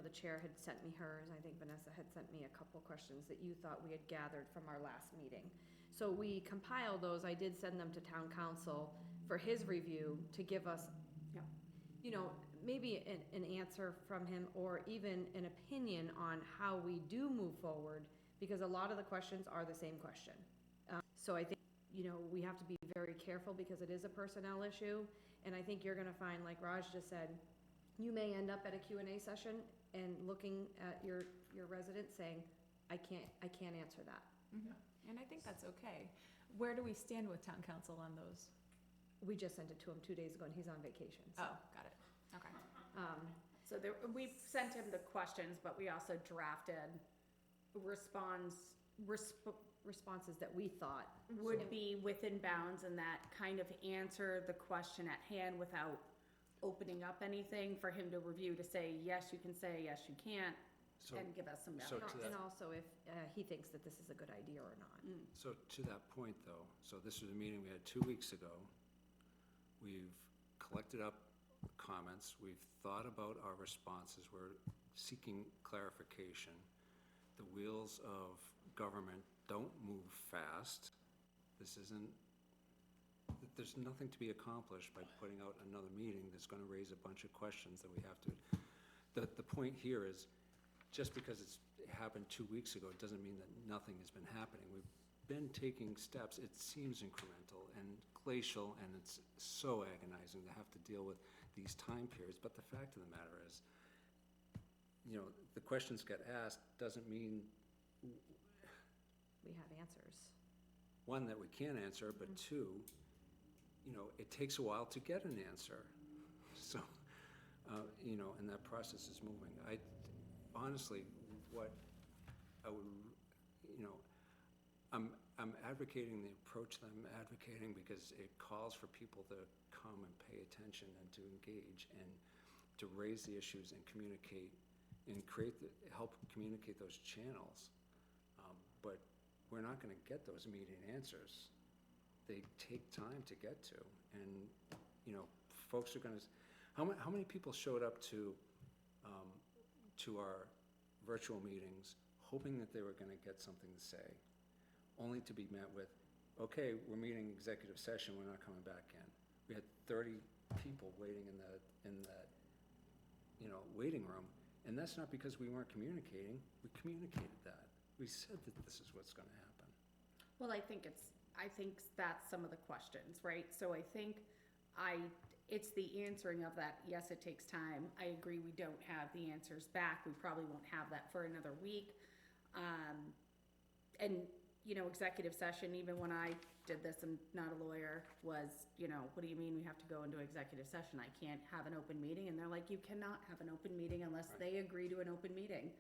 the chair had sent me hers. I think Vanessa had sent me a couple questions that you thought we had gathered from our last meeting. So we compiled those. I did send them to town council for his review to give us, maybe an answer from him, or even an opinion on how we do move forward, because a lot of the questions are the same question. So I think, we have to be very careful because it is a personnel issue, and I think you're gonna find, like Raj just said, you may end up at a Q&A session and looking at your resident saying, I can't answer that.
And I think that's okay. Where do we stand with town council on those?
We just sent it to him 2 days ago, and he's on vacation, so.
Oh, got it. Okay.
So we sent him the questions, but we also drafted
Responses that we thought.
would be within bounds and that kind of answer the question at hand without opening up anything for him to review, to say, yes, you can say, yes, you can't,
So,
and give us some
So
boundaries.
to that-
And also if he thinks that this is a good idea or not.
so to that point, though, so this was a meeting we had 2 weeks ago. We've collected up comments, we've thought about our responses, we're seeking clarification. The wheels of government don't move fast. There's nothing to be accomplished by putting out another meeting that's gonna raise a bunch of questions that we have to. The point here is, just because it happened 2 weeks ago, it doesn't mean that nothing has been happening. We've been taking steps. It seems incremental and glacial, and it's so agonizing to have to deal with these time periods, but the fact of the matter is, the questions get asked doesn't mean,
We have answers.
one, that we can answer, but two, it takes a while to get an answer. So, and that process is moving. Honestly, what I would, I'm advocating the approach that I'm advocating because it calls for people to come and pay attention and to engage and to raise the issues and communicate and help communicate those channels. But we're not gonna get those immediate answers. They take time to get to, and, folks are gonna, how many people showed up to our virtual meetings hoping that they were gonna get something to say, only to be met with, okay, we're meeting executive session, we're not coming back in. We had 30 people waiting in that, waiting room, and that's not because we weren't communicating, we communicated that. We said that this is what's gonna happen.
Well, I think that's some of the questions, right? So I think it's the answering of that, yes, it takes time. I agree, we don't have the answers back. We probably won't have that for another week. And, executive session, even when I did this, I'm not a lawyer, was, what do you mean we have to go into executive session? I can't have an open meeting. And they're like, you cannot have an open meeting unless they agree to an open meeting.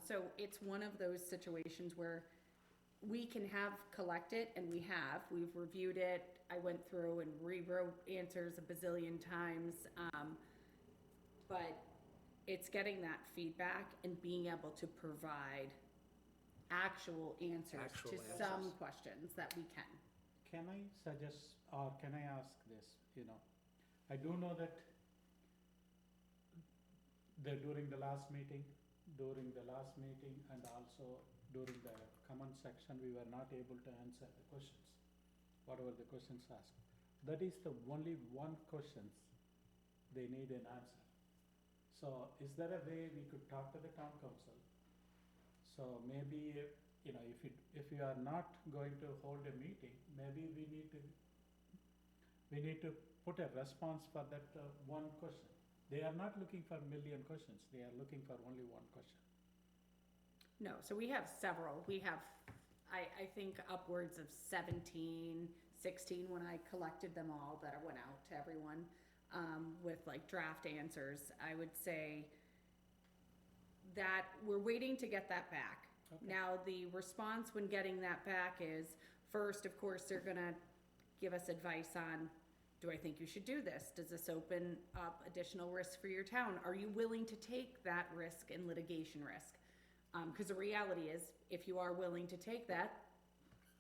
So it's one of those situations where we can have collected, and we've reviewed it. I went through and rewrote answers a bazillion times. But it's getting that feedback and being able to provide actual answers
Actual
to
answers.
some questions that we can.
Can I suggest, or can I ask this, I do know that during the last meeting, and also during the comment section, we were not able to answer the questions, whatever the questions asked. That is the only one questions they need an answer. So is there a way we could talk to the town council? So maybe, if you are not going to hold a meeting, maybe we need to put a response for that one question. They are not looking for million questions, they are looking for only one question.
No, so we have several. We have, I think upwards of 17, 16 when I collected them all that went out to everyone, with like draft answers. I would say that we're waiting to get that back.
Okay.
Now, the response when getting that back is, first, of course, they're gonna give us advice on, do I think you should do this? Does this open up additional risk for your town? Are you willing to take that risk and litigation risk? Because the reality is, if you are willing to take that,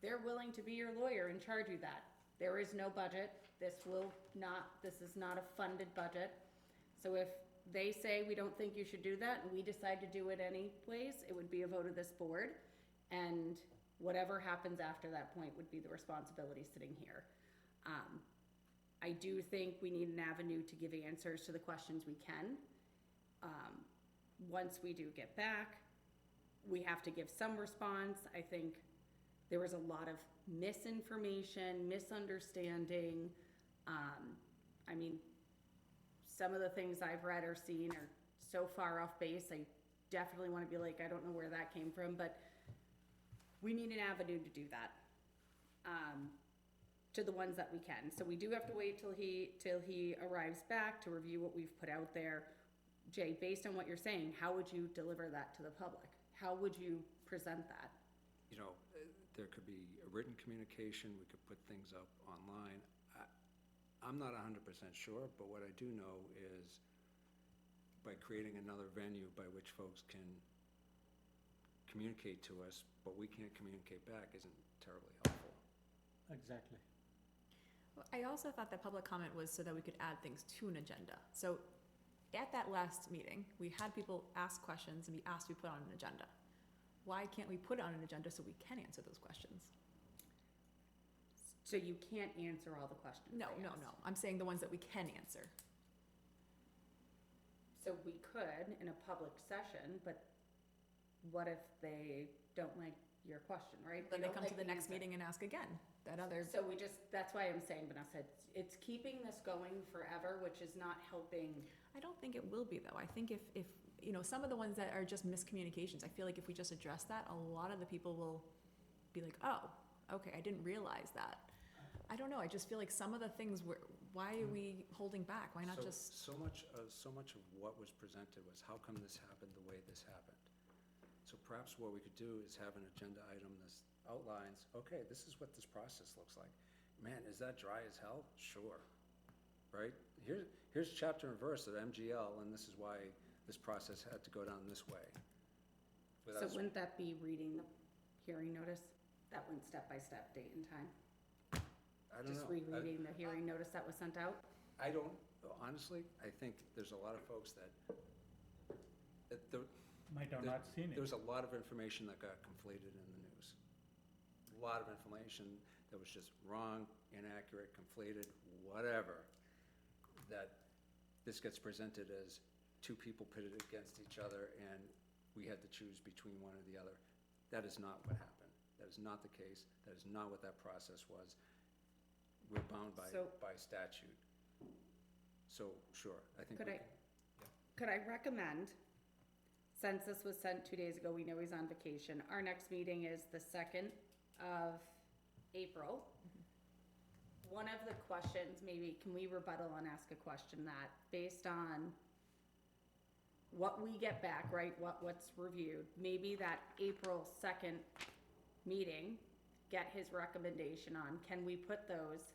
they're willing to be your lawyer and charge you that. There is no budget. This is not a funded budget. So if they say we don't think you should do that and we decide to do it anyways, it would be a vote of this board. And whatever happens after that point would be the responsibility sitting here. I do think we need an avenue to give answers to the questions we can. Once we do get back, we have to give some response. I think there was a lot of misinformation, misunderstanding. I mean, some of the things I've read or seen are so far off base. I definitely want to be like, I don't know where that came from, but we need an avenue to do that. To the ones that we can. So we do have to wait till he arrives back to review what we've put out there. Jay, based on what you're saying, how would you deliver that to the public? How would you present that?
There could be a written communication, we could put things up online. I'm not 100% sure, but what I do know is by creating another venue by which folks can communicate to us, but we can't communicate back isn't terribly helpful.
Exactly.
Well, I also thought that public comment was so that we could add things to an agenda. So at that last meeting, we had people ask questions and we asked to be put on an agenda. Why can't we put it on an agenda so we can answer those questions?
So you can't answer all the questions?
No. I'm saying the ones that we can answer.
So we could in a public session, but what if they don't like your question, right?
Then they
don't
come
like
to the next
answer.
meeting and ask again. That other,
So that's why I'm saying, Vanessa, it's keeping this going forever, which is not helping.
I don't think it will be though. I think if some of the ones that are just miscommunications, I feel like if we just address that, a lot of the people will be like, oh, okay, I didn't realize that. I don't know, I just feel like some of the things why are we holding back? Why not just?
So much of what was presented was how come this happened the way this happened. So perhaps what we could do is have an agenda item that outlines, okay, this is what this process looks like. Man, is that dry as hell? Sure, right? Here's chapter and verse of MGL, and this is why this process had to go down this way.
So wouldn't that be reading the hearing notice? That went step by step, date and time?
I don't know.
Just rereading the hearing notice that was sent out?
I don't, honestly, I think there's a lot of folks that
Might have not seen it.
there was a lot of information that got conflated in the news. A lot of information that was just wrong, inaccurate, conflated, whatever. That this gets presented as two people pitted against each other and we had to choose between one or the other. That is not what happened. That is not the case. That is not what that process was. We're bound by statute. So, sure, I think we can.
Could I recommend, since this was sent 2 days ago, we know he's on vacation, our next meeting is the 2nd of April. One of the questions, maybe, can we rebuttal and ask a question that, based on what we get back, right, what's reviewed, maybe that April 2nd meeting, get his recommendation on, can we put those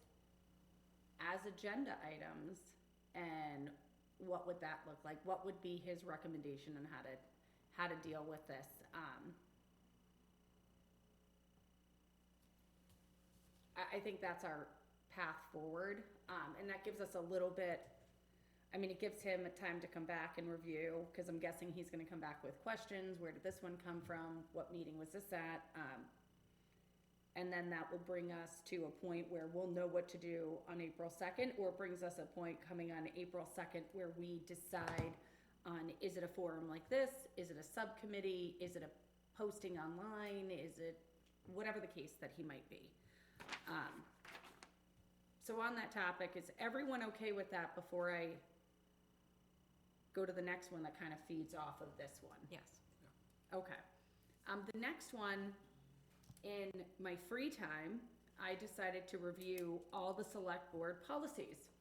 as agenda items, and what would that look like? What would be his recommendation on how to deal with this? I think that's our path forward, and that gives us a little bit, I mean, it gives him a time to come back and review, because I'm guessing he's gonna come back with questions, where did this one come from, what meeting was this at? And then that will bring us to a point where we'll know what to do on April 2nd, or it brings us a point coming on April 2nd where we decide on, is it a forum like this? Is it a subcommittee? Is it a posting online? Is it whatever the case that he might be? So on that topic, is everyone okay with that before I go to the next one that kind of feeds off of this one?
Yes.
Okay. The next one, in my free time, I decided to review all the select board policies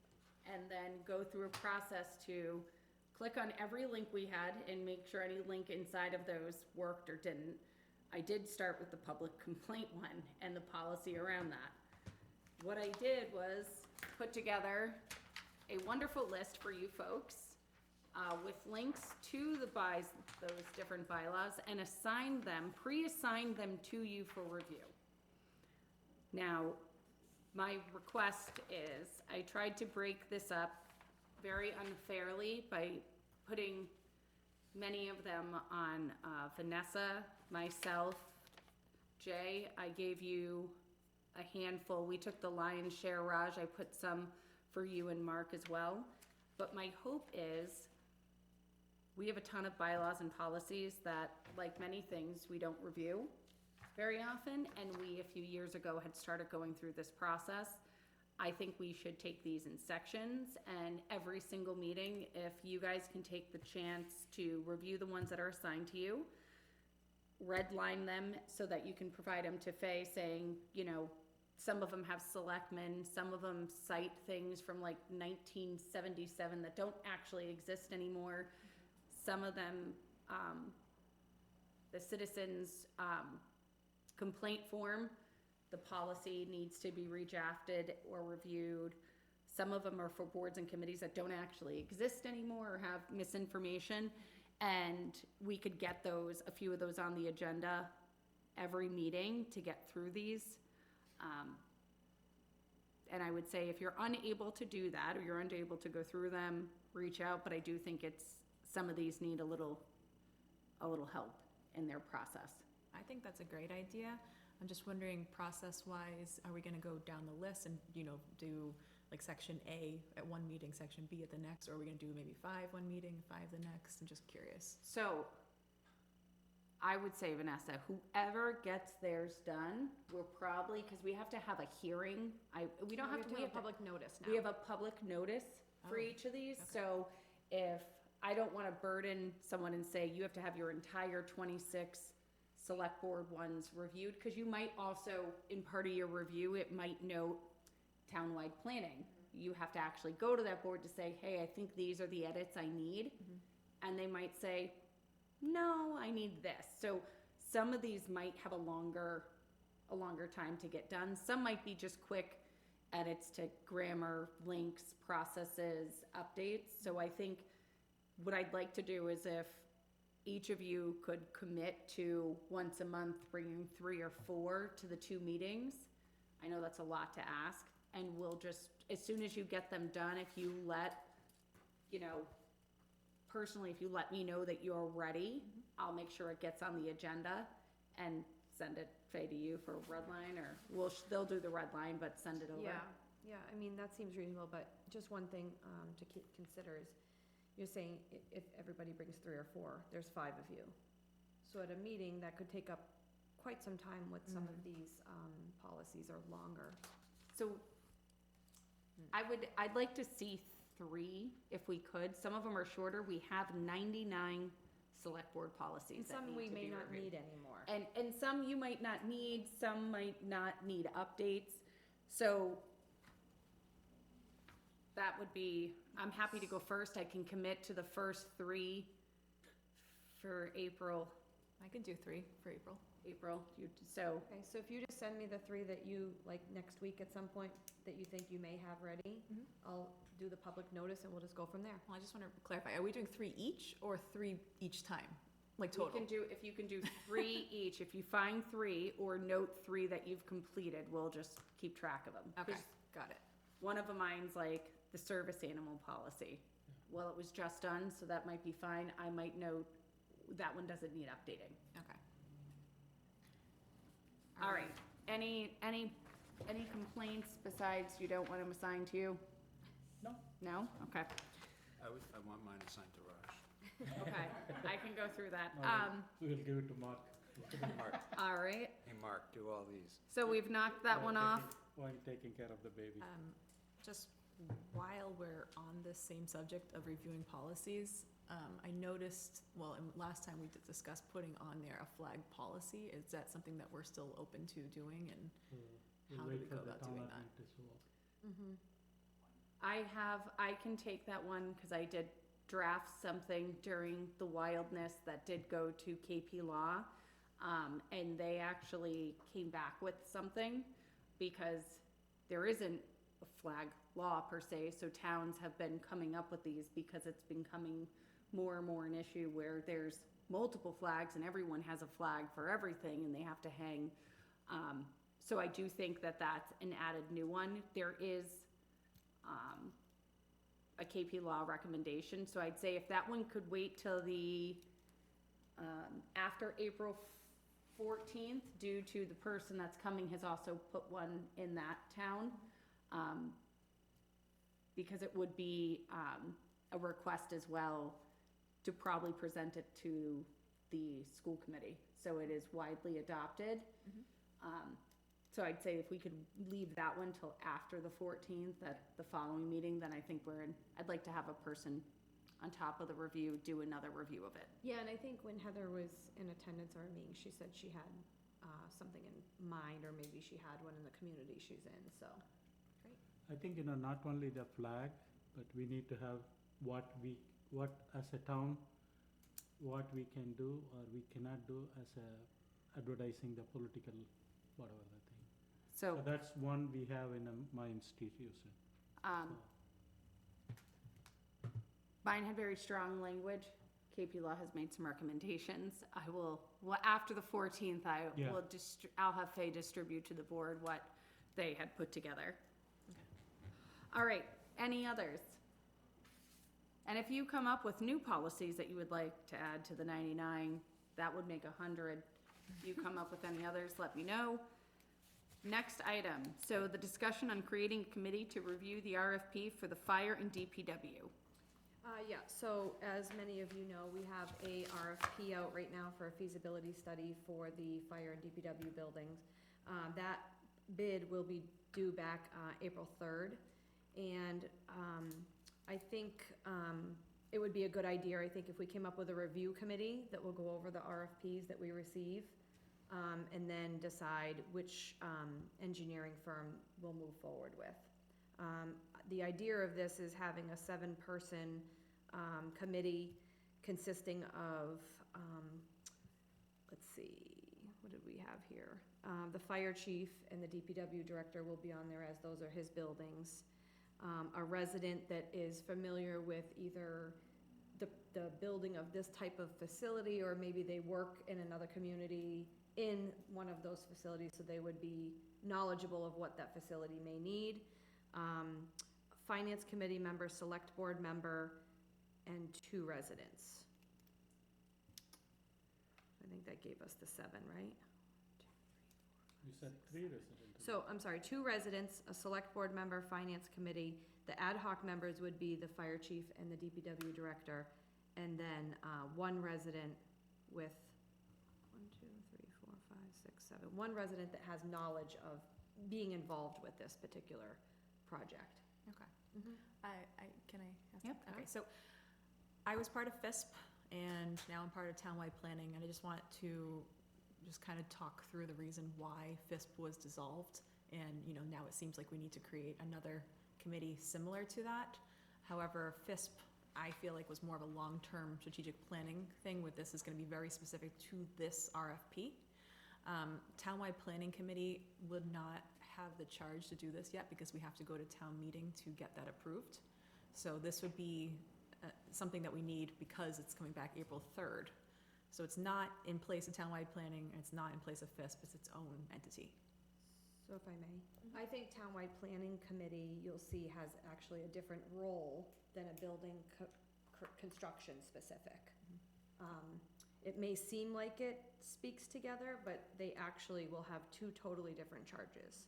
and then go through a process to click on every link we had and make sure any link inside of those worked or didn't. I did start with the public complaint one and the policy around that. What I did was put together a wonderful list for you folks with links to those different bylaws, and pre-assigned them to you for review. Now, my request is, I tried to break this up very unfairly by putting many of them on Vanessa, myself, Jay. I gave you a handful. We took the lion's share, Raj. I put some for you and Mark as well. But my hope is, we have a ton of bylaws and policies that, like many things, we don't review very often, and we, a few years ago, had started going through this process. I think we should take these in sections, and every single meeting, if you guys can take the chance to review the ones that are assigned to you, redline them so that you can provide them to Faye saying, you know, some of them have selectmen, some of them cite things from like 1977 that don't actually exist anymore. Some of them, the citizens' complaint form, the policy needs to be redrafted or reviewed. Some of them are for boards and committees that don't actually exist anymore or have misinformation. And we could get a few of those on the agenda every meeting to get through these. And I would say if you're unable to do that, or you're unable to go through them, reach out, but I do think some of these need a little help in their process.
I think that's a great idea. I'm just wondering, process-wise, are we gonna go down the list and, do like section A at one meeting, section B at the next, or are we gonna do maybe 5 one meeting, 5 the next? I'm just curious.
So I would say, Vanessa, whoever gets theirs done, we're probably, because we have to have a hearing. We don't have to,
We have public notice now.
we have a public notice for
Oh,
each of these.
okay.
So if, I don't want to burden someone and say, you have to have your entire 26 select board ones reviewed, because you might also, in part of your review, it might note townwide planning. You have to actually go to that board to say, hey, I think these are the edits I need. And they might say, no, I need this. So some of these might have a longer time to get done. Some might be just quick edits to grammar, links, processes, updates. So I think what I'd like to do is, if each of you could commit to once a month bringing 3 or 4 to the 2 meetings. I know that's a lot to ask, and we'll just, as soon as you get them done, if you let, personally, if you let me know that you're ready, I'll make sure it gets on the agenda and send it, Faye, to you for red line, or they'll do the red line, but send it over.
Yeah, I mean, that seems reasonable, but just one thing to consider is, you're saying if everybody brings 3 or 4, there's 5 of you. So at a meeting, that could take up quite some time with some of these policies are longer.
So I'd like to see 3 if we could. Some of them are shorter. We have 99 select board policies
And
that
some
need
we
to
may
be
not
reviewed.
need anymore.
And some you might not need, some might not need updates. So that would be, I'm happy to go first. I can commit to the first 3 for April.
I can do 3 for April.
So
Okay, so if you just send me the 3 that you, like, next week at some point, that you think you may have ready, I'll do the public notice and we'll just go from there.
Well, I just want to clarify, are we doing 3 each or 3 each time? Like
We
total?
can do, if you can do 3 each, if you find 3 or note 3 that you've completed, we'll just keep track of them.
Okay, got it.
One of mine's like the service animal policy. Well, it was just done, so that might be fine. I might note that one doesn't need updating.
Okay.
All right, any complaints besides you don't want them assigned to you?
No.
No? Okay,
I want mine assigned to Raj.
okay, I can go through that.
We will give it to Mark.
Mark,
All right,
hey, Mark, do all these.
so we've knocked that one off.
While taking care of the baby.
Just while we're on this same subject of reviewing policies, I noticed, well, and last time we did discuss putting on there a flag policy. Is that something that we're still open to doing, and
We'll
how do
wait
we
for
go
the
about
town
doing
admin
that?
to show up.
I can take that one because I did draft something during the wildness that did go to KP Law. And they actually came back with something because there isn't a flag law per se. So towns have been coming up with these because it's becoming more and more an issue where there's multiple flags and everyone has a flag for everything and they have to hang. So I do think that that's an added new one. There is a KP Law recommendation, so I'd say if that one could wait till the, after April 14th, due to the person that's coming has also put one in that town, because it would be a request as well to probably present it to the school committee, so it is widely adopted. So I'd say if we could leave that one till after the 14th, at the following meeting, then I think I'd like to have a person on top of the review do another review of it.
Yeah, and I think when Heather was in attendance at our meeting, she said she had something in mind, or maybe she had one in the community she's in, so.
I think, not only the flag, but we need to have what as a town, what we can do or we cannot do as a advertising the political, whatever the thing.
So,
So that's one we have in my institution.
mine had very strong language. KP Law has made some recommendations. I will, after the 14th,
Yeah.
I'll have Faye distribute to the board what they had put together. All right, any others? And if you come up with new policies that you would like to add to the 99, that would make 100. If you come up with any others, let me know. Next item, so the discussion on creating a committee to review the RFP for the fire and DPW.
Yeah, so as many of you know, we have a RFP out right now for a feasibility study for the fire and DPW buildings. That bid will be due back April 3rd. And I think it would be a good idea, I think, if we came up with a review committee that will go over the RFPs that we receive, and then decide which engineering firm we'll move forward with. The idea of this is having a 7-person committee consisting of, let's see, what did we have here? The fire chief and the DPW director will be on there, as those are his buildings. A resident that is familiar with either the building of this type of facility, or maybe they work in another community in one of those facilities, so they would be knowledgeable of what that facility may need. Finance committee member, select board member, and 2 residents. I think that gave us the 7, right?
You said 3 residents.
So, I'm sorry, 2 residents, a select board member, finance committee. The ad hoc members would be the fire chief and the DPW director, and then 1 resident with 1 resident that has knowledge of being involved with this particular project.
Okay.
Mhm.
Can I ask?
Yep.
Okay, so I was part of FISP, and now I'm part of townwide planning, and I just want to just kind of talk through the reason why FISP was dissolved. And, now it seems like we need to create another committee similar to that. However, FISP, I feel like, was more of a long-term strategic planning thing, with this is gonna be very specific to this RFP. Townwide Planning Committee would not have the charge to do this yet, because we have to go to town meeting to get that approved. So this would be something that we need, because it's coming back April 3rd. So it's not in place of townwide planning, and it's not in place of FISP, it's its own entity.
So if I may, I think townwide planning committee, you'll see, has actually a different role than a building construction specific. It may seem like it speaks together, but they actually will have two totally different charges.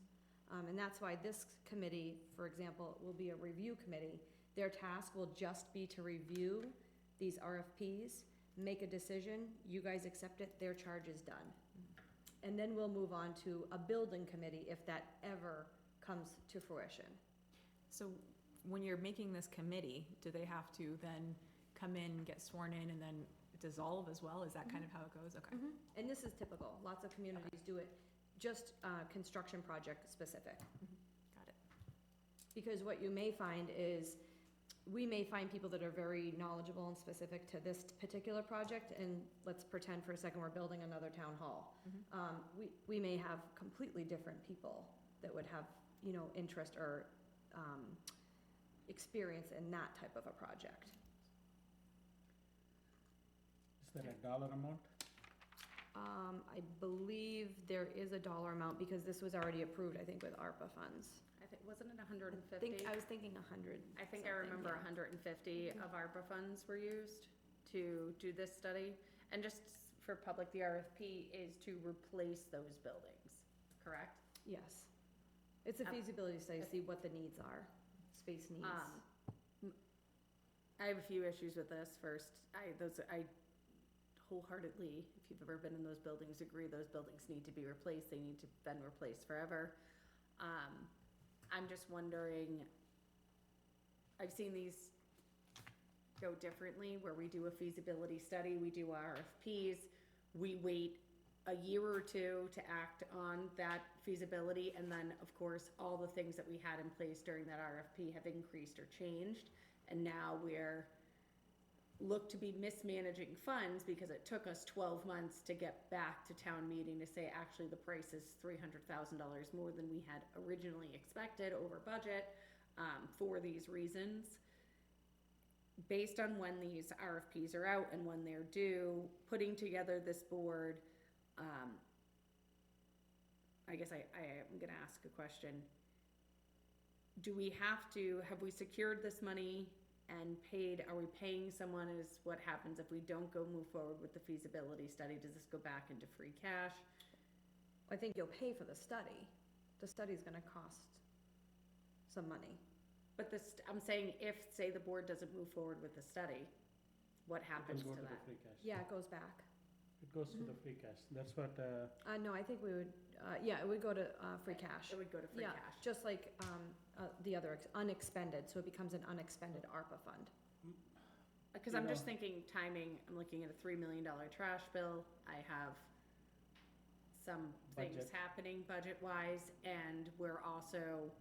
And that's why this committee, for example, will be a review committee. Their task will just be to review these RFPs, make a decision, you guys accept it, their charge is done. And then we'll move on to a building committee if that ever comes to fruition.
So when you're making this committee, do they have to then come in, get sworn in, and then dissolve as well? Is that kind of how it goes? Okay.
And this is typical, lots of communities do it, just construction project specific.
Got it.
Because what you may find is, we may find people that are very knowledgeable and specific to this particular project, and let's pretend for a second we're building another town hall. We may have completely different people that would have, you know, interest or experience in that type of a project.
Is there a dollar amount?
I believe there is a dollar amount, because this was already approved, I think, with ARPA funds.
I think, wasn't it 150?
I was thinking 100.
I think I remember 150 of ARPA funds were used to do this study. And just for public, the RFP is to replace those buildings, correct?
Yes. It's a feasibility study, to see what the needs are, space needs.
I have a few issues with this. First, I wholeheartedly, if you've ever been in those buildings, agree those buildings need to be replaced. They need to been replaced forever. I'm just wondering, I've seen these go differently, where we do a feasibility study, we do RFPs, we wait a year or two to act on that feasibility, and then, of course, all the things that we had in place during that RFP have increased or changed, and now we're look to be mismanaging funds because it took us 12 months to get back to town meeting to say, actually, the price is $300,000 more than we had originally expected, over budget, for these reasons. Based on when these RFPs are out and when they're due, putting together this board, I guess I am gonna ask a question. Have we secured this money and paid, are we paying someone? Is what happens if we don't move forward with the feasibility study? Does this go back into free cash?
I think you'll pay for the study. The study's gonna cost some money.
But I'm saying if, say, the board doesn't move forward with the study, what happens
It
to
can go to the
that?
free cash.
Yeah, it goes back.
It goes to the free cash. That's what,
No, I think we would, yeah, it would go to free cash.
It would go to free
Yeah,
cash.
just like the other unexpended, so it becomes an unexpended ARPA fund.
Because
You
I'm just
know-
thinking timing, I'm looking at a $3 million trash bill, I have some things
Budget.
happening budget-wise, and we're also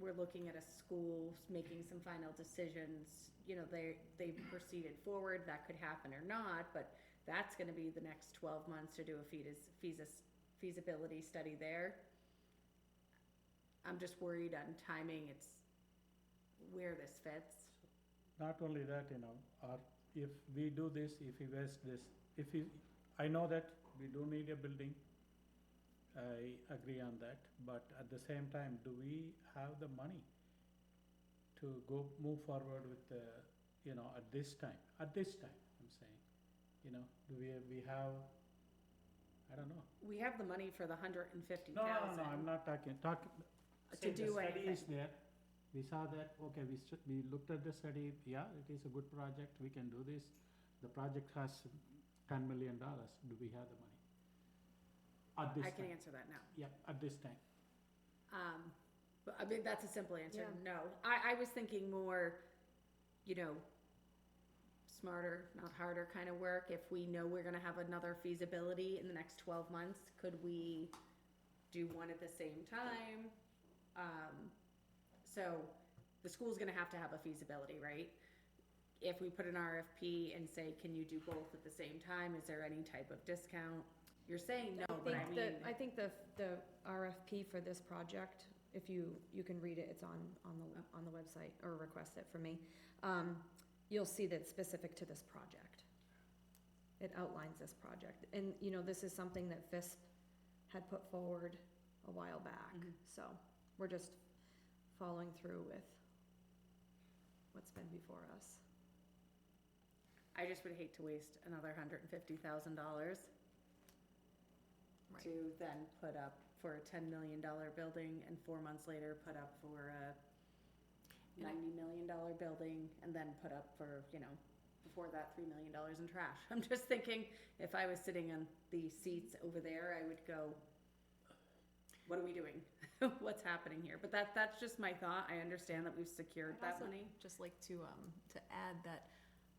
we're looking at a school making some final decisions. You know, they've proceeded forward, that could happen or not, but that's gonna be the next 12 months to do a feasibility study there. I'm just worried on timing, it's where this fits.
not only that, you know, or if we do this, if we waste this, I know that we do need a building. I agree on that, but at the same time, do we have the money to move forward with the, you know, at this time, I'm saying, you know, do we have, I don't know.
We have the money for the 150,000.
No, I'm not talking,
To
say
do
the study is
anything.
there, we saw that, okay, we looked at the study, yeah, it is a good project, we can do this. The project has $10 million, do we have the money? At this
I can
time,
answer that now.
yeah, at this time.
But I mean, that's a simple answer,
Yeah.
no. I was thinking more, you know, smarter, not harder kind of work. If we know we're gonna have another feasibility in the next 12 months, could we do one at the same time? So the school's gonna have to have a feasibility, right? If we put an RFP and say, can you do both at the same time, is there any type of discount? You're saying no, but I mean.
I think the RFP for this project, if you can read it, it's on the website, or request it for me. you'll see that it's specific to this project. It outlines this project, and, you know, this is something that FISP had put forward a while back,
Mhm.
so we're just following through with what's been before us.
I just would hate to waste another $150,000
Right.
to then put up for a $10 million building and 4 months later put up for a $90 million building and then put up for, you know, before that $3 million in trash. I'm just thinking, if I was sitting on the seats over there, I would go, what are we doing? What's happening here? But that's just my thought. I understand that we've secured
I'd
that
also
money.
just like to add that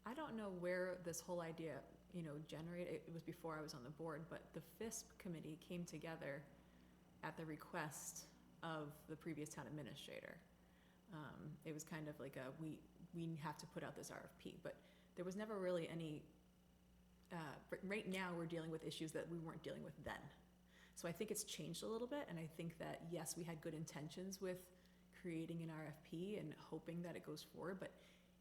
I don't know where this whole idea, you know, generated. It was before I was on the board, but the FISP committee came together at the request of the previous town administrator. It was kind of like we have to put out this RFP, but there was never really any, right now we're dealing with issues that we weren't dealing with then. So I think it's changed a little bit, and I think that, yes, we had good intentions with creating an RFP and hoping that it goes forward, but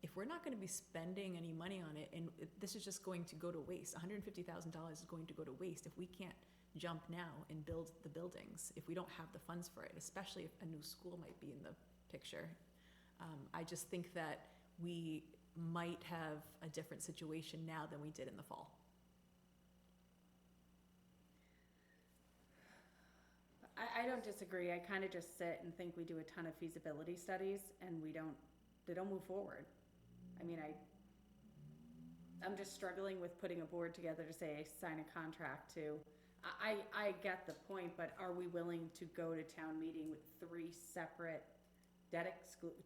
if we're not gonna be spending any money on it, and this is just going to go to waste, $150,000 is going to go to waste if we can't jump now and build the buildings, if we don't have the funds for it, especially if a new school might be in the picture. I just think that we might have a different situation now than we did in the fall.
I don't disagree. I kind of just sit and think we do a ton of feasibility studies and they don't move forward. I mean, I'm just struggling with putting a board together to say, sign a contract to, I get the point, but are we willing to go to town meeting with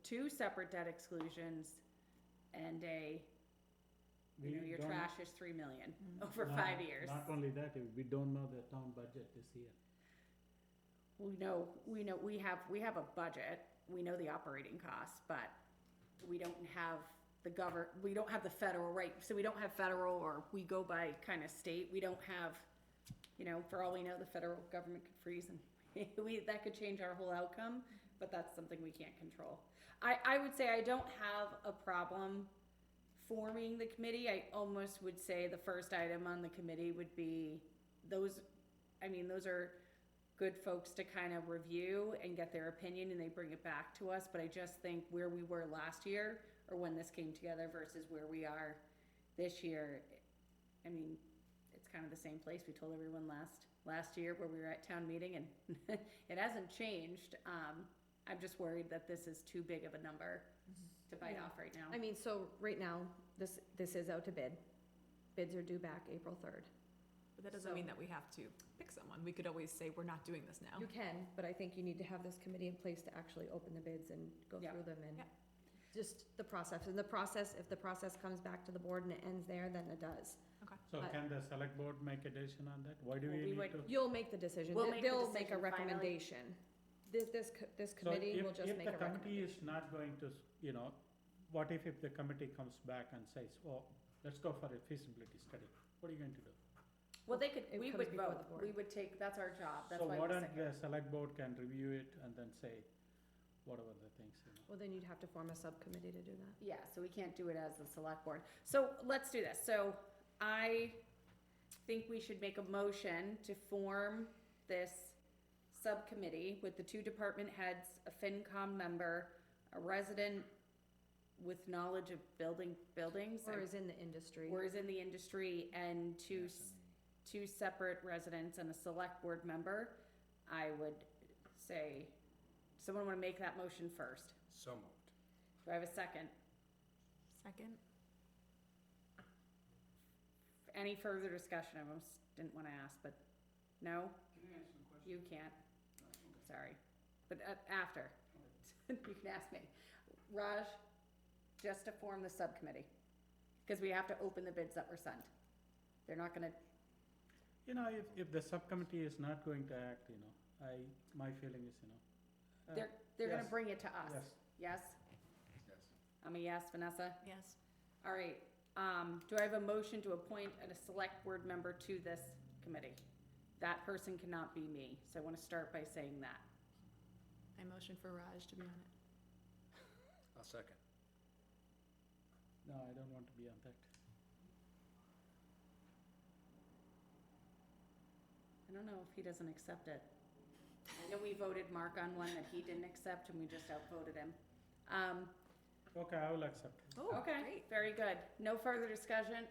two separate debt exclusions and your
don't-
trash is $3 million
Mm.
over
not-
5 years?
Not only that, we don't know the town budget this year.
We know, we have a budget, we know the operating costs, but we don't have we don't have the federal, right, so we don't have federal, or we go by kind of state, we don't have, for all we know, the federal government could freeze and that could change our whole outcome, but that's something we can't control. I would say I don't have a problem forming the committee. I almost would say the first item on the committee would be those are good folks to kind of review and get their opinion, and they bring it back to us, but I just think where we were last year, or when this came together, versus where we are this year, it's kind of the same place. We told everyone last year where we were at town meeting, and it hasn't changed. I'm just worried that this is too big of a number to bite
Yeah.
off right now.
So right now, this is out to bid. Bids are due back April 3rd.
But that doesn't
So-
mean that we have to pick someone. We could always say, we're not doing this now.
You can, but I think you need to have this committee in place to actually open the bids and go
Yeah.
through them and
Yeah.
just the process. And the process, if the process comes back to the board and it ends there, then it does.
So
But-
can the select board make a decision on that? Why do
Well,
we
we
need
would-
to?
You'll make the decision.
We'll make the
They'll make a
decision finally.
recommendation. This
So
committee will just make a
if the committee is
recommendation.
not going to, what if the committee comes back and says, oh, let's go for a feasibility study? What are you going to do?
Well, we
It
would
comes before
vote.
the board.
We would take, that's our job. That's
So
why
why
we're
don't
sitting here.
the select board can review it and then say whatever the things,
Well, then you'd have to form a subcommittee to do that.
Yeah, so we can't do it as the select board. So let's do this. So I think we should make a motion to form this subcommittee with the 2 department heads, a FinCom member, a resident with knowledge of buildings.
Or is in the industry.
Or is in the industry, and two separate residents and a select board member. I would say, someone wanna make that motion first?
So moved.
Do I have a second?
Second?
Any further discussion? I almost didn't wanna ask, but no?
Can I ask you a question?
You can't. Sorry. But after, you can ask me. Raj, just to form the subcommittee, because we have to open the bids that were sent. They're not gonna,
If the subcommittee is not going to act, my feeling is,
they're gonna
yes.
bring it to us.
Yes.
Yes?
Yes.
I'm a yes, Vanessa?
Yes.
All right, do I have a motion to appoint a select board member to this committee? That person cannot be me, so I wanna start by saying that.
I motion for Raj to be on it.
I'll second.
No, I don't want to be on that.
I don't know if he doesn't accept it. I know we voted Mark on one that he didn't accept, and we just outvoted him.
Okay, I will accept.
Oh,
Okay,
great.
very good. No further discussion,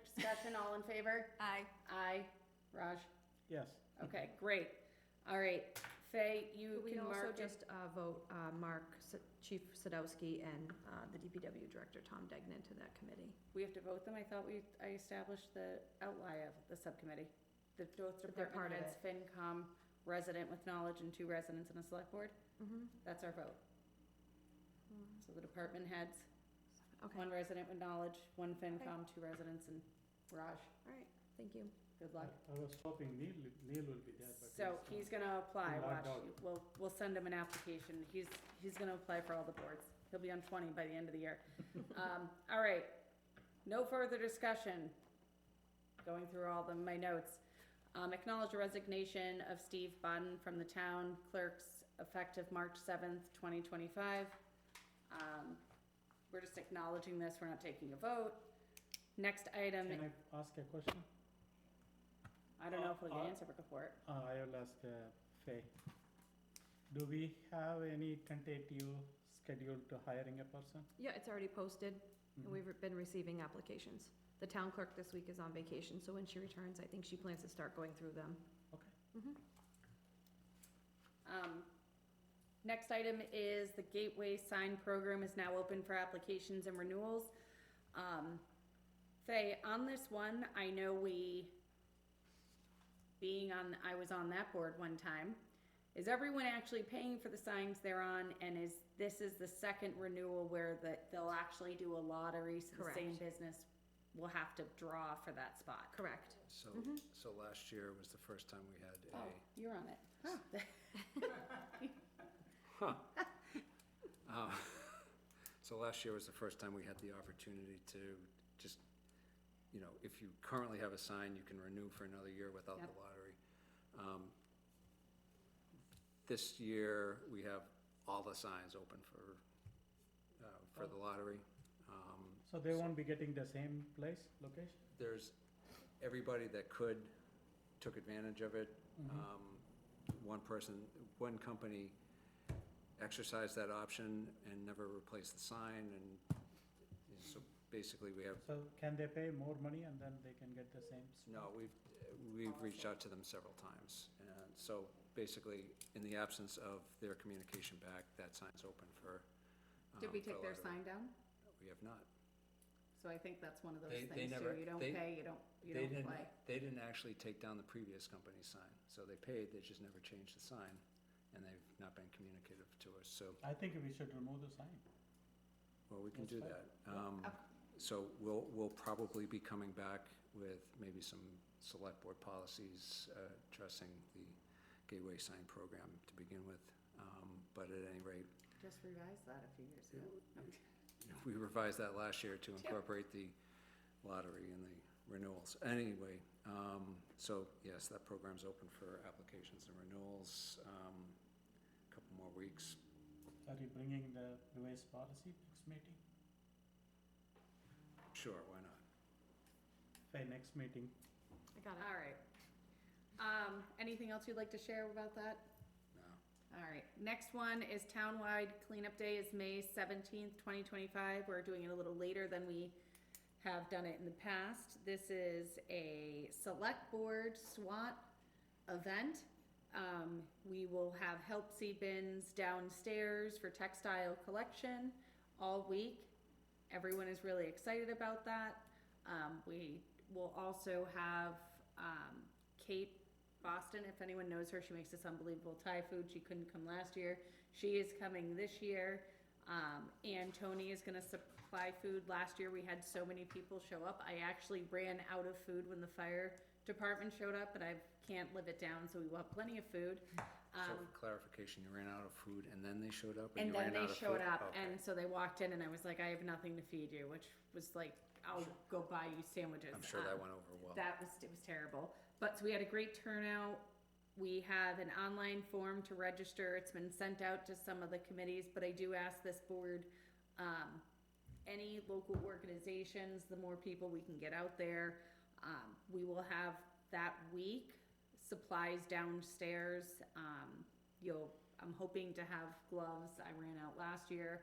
all in favor?
Aye.
Aye. Raj?
Yes.
Okay, great. All right, Faye, you
We
can
also
mark it.
just vote Chief Sadowski and the DPW Director, Tom Degnan, to that committee.
We have to vote them? I thought I established the outline of the subcommittee. The both
But they're part
department
of
heads, FinCom, resident with knowledge, and 2 residents and a select board.
Mm-hmm.
That's our vote. So the department heads,
Okay,
1 resident with knowledge, 1 FinCom, 2 residents, and Raj.
all right, thank you.
Good luck.
I was hoping Neil will be there, but.
So he's gonna apply,
He
watch,
logged out.
we'll send him an application, he's gonna apply for all the boards. He'll be on 20 by the end of the year. All right, no further discussion. Going through all my notes. Acknowledge the resignation of Steve Bodden from the town clerks effective March 7th, 2025. We're just acknowledging this, we're not taking a vote. Next item,
Can I ask a question?
I don't know if we'll get an answer for it.
I will ask Faye. Do we have any tentative schedule to hiring a person?
Yeah, it's already posted, and
Mhm.
we've been receiving applications. The town clerk this week is on vacation, so when she returns, I think she plans to start going through them.
Okay.
Mhm.
Next item is the Gateway Sign Program is now open for applications and renewals. Faye, on this one, I know I was on that board one time. Is everyone actually paying for the signs they're on, and this is the second renewal where they'll actually do a lottery, so the same
Correct.
business will have to draw for that spot?
Correct.
So,
Mhm.
so last year was the first time we had
Oh, you're on it.
Huh. So last year was the first time we had the opportunity to just, if you currently have a sign, you can renew for another year without
Yep.
the lottery. This year, we have all the signs open for the lottery.
So they won't be getting the same location?
There's, everybody that took advantage of it. One company exercised that option and never replaced the sign, and so basically we have,
So can they pay more money and then they can get the same?
no, we've reached out to them several times. And so basically, in the absence of their communication back, that sign's open for.
Did we
for
take their
lottery.
sign down?
We have not.
So I think that's one of those
They
things
never-
too, you don't
they-
pay, you don't
They
play.
didn't actually take down the previous company's sign, so they paid, they just never changed the sign, and they've not been communicative to us, so,
I think we should remove the sign.
well, we can
That's
do
fine.
that. So we'll probably be coming back with maybe some select board policies addressing the Gateway Sign Program to begin with, but at any rate,
Just revised that a few years ago.
we revised that last year to incorporate the lottery and the renewals. Anyway, so yes, that program's open for applications and renewals, a couple more weeks.
Are you bringing the revised policy next meeting?
Sure, why not?
Faye, next meeting.
I got it.
All right. Anything else you'd like to share about that?
No.
All right, next one is townwide cleanup day is May 17th, 2025. We're doing it a little later than we have done it in the past. This is a select board SWAT event. We will have help see bins downstairs for textile collection all week. Everyone is really excited about that. We will also have Kate Boston, if anyone knows her, she makes this unbelievable Thai food. She couldn't come last year. She is coming this year. And Tony is gonna supply food. Last year, we had so many people show up. I actually ran out of food when the fire department showed up, but I can't live it down, so we will have plenty of food.
So for clarification, you ran out of food and then they showed up?
And
you
then
ran out
they
of
showed
food?
up,
Okay.
and so they walked in, and I was like, I have nothing to feed you, which was like, I'll go buy you sandwiches.
I'm sure that went over well.
It was terrible. But so we had a great turnout. We have an online form to register. It's been sent out to some of the committees, but I do ask this board, any local organizations, the more people we can get out there. We will have that week supplies downstairs. I'm hoping to have gloves. I ran out last year.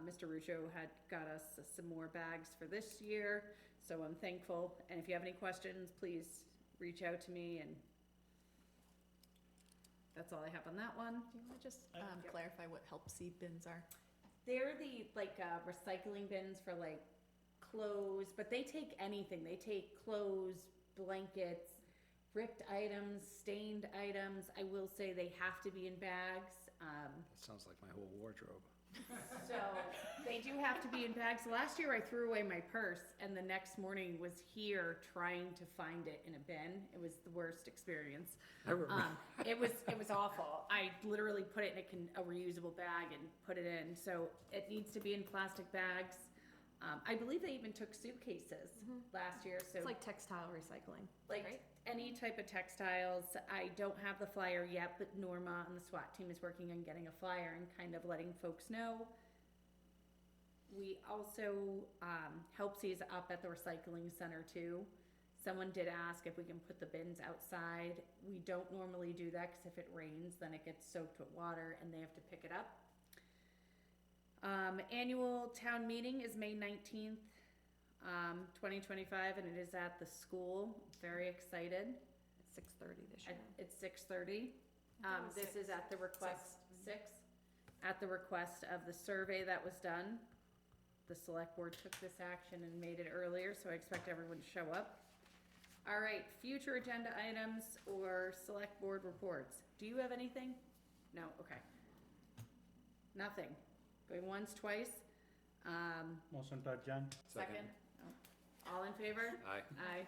Mr. Russo had got us some more bags for this year, so I'm thankful. And if you have any questions, please reach out to me, and that's all I have on that one.
Do you want to just clarify what help seed bins are?
They're the, like, recycling bins for, like, clothes, but they take anything. They take clothes, blankets, ripped items, stained items. I will say they have to be in bags.
That sounds like my whole wardrobe.
So they do have to be in bags. Last year I threw away my purse, and the next morning was here trying to find it in a bin. It was the worst experience. It was awful. I literally put it in a reusable bag and put it in. So it needs to be in plastic bags. I believe they even took suitcases last year. So
It's like textile recycling,
like
right?
any type of textiles. I don't have the flyer yet, but Norma on the SWAT team is working on getting a flyer and kind of letting folks know. We also, Helpsy is up at the recycling center too. Someone did ask if we can put the bins outside. We don't normally do that because if it rains, then it gets soaked with water and they have to pick it up. Annual town meeting is May 19th. 2025, and it is at the school. Very excited.
It's 6:30 this year.
It's 6:30. This is at the request, 6, at the request of the survey that was done. The select board took this action and made it earlier, so I expect everyone to show up. All right, future agenda items or select board reports. Do you have anything? No, okay. Nothing. Going once, twice.
Motion to adjourn.
Second. All in favor?
Aye.
Aye.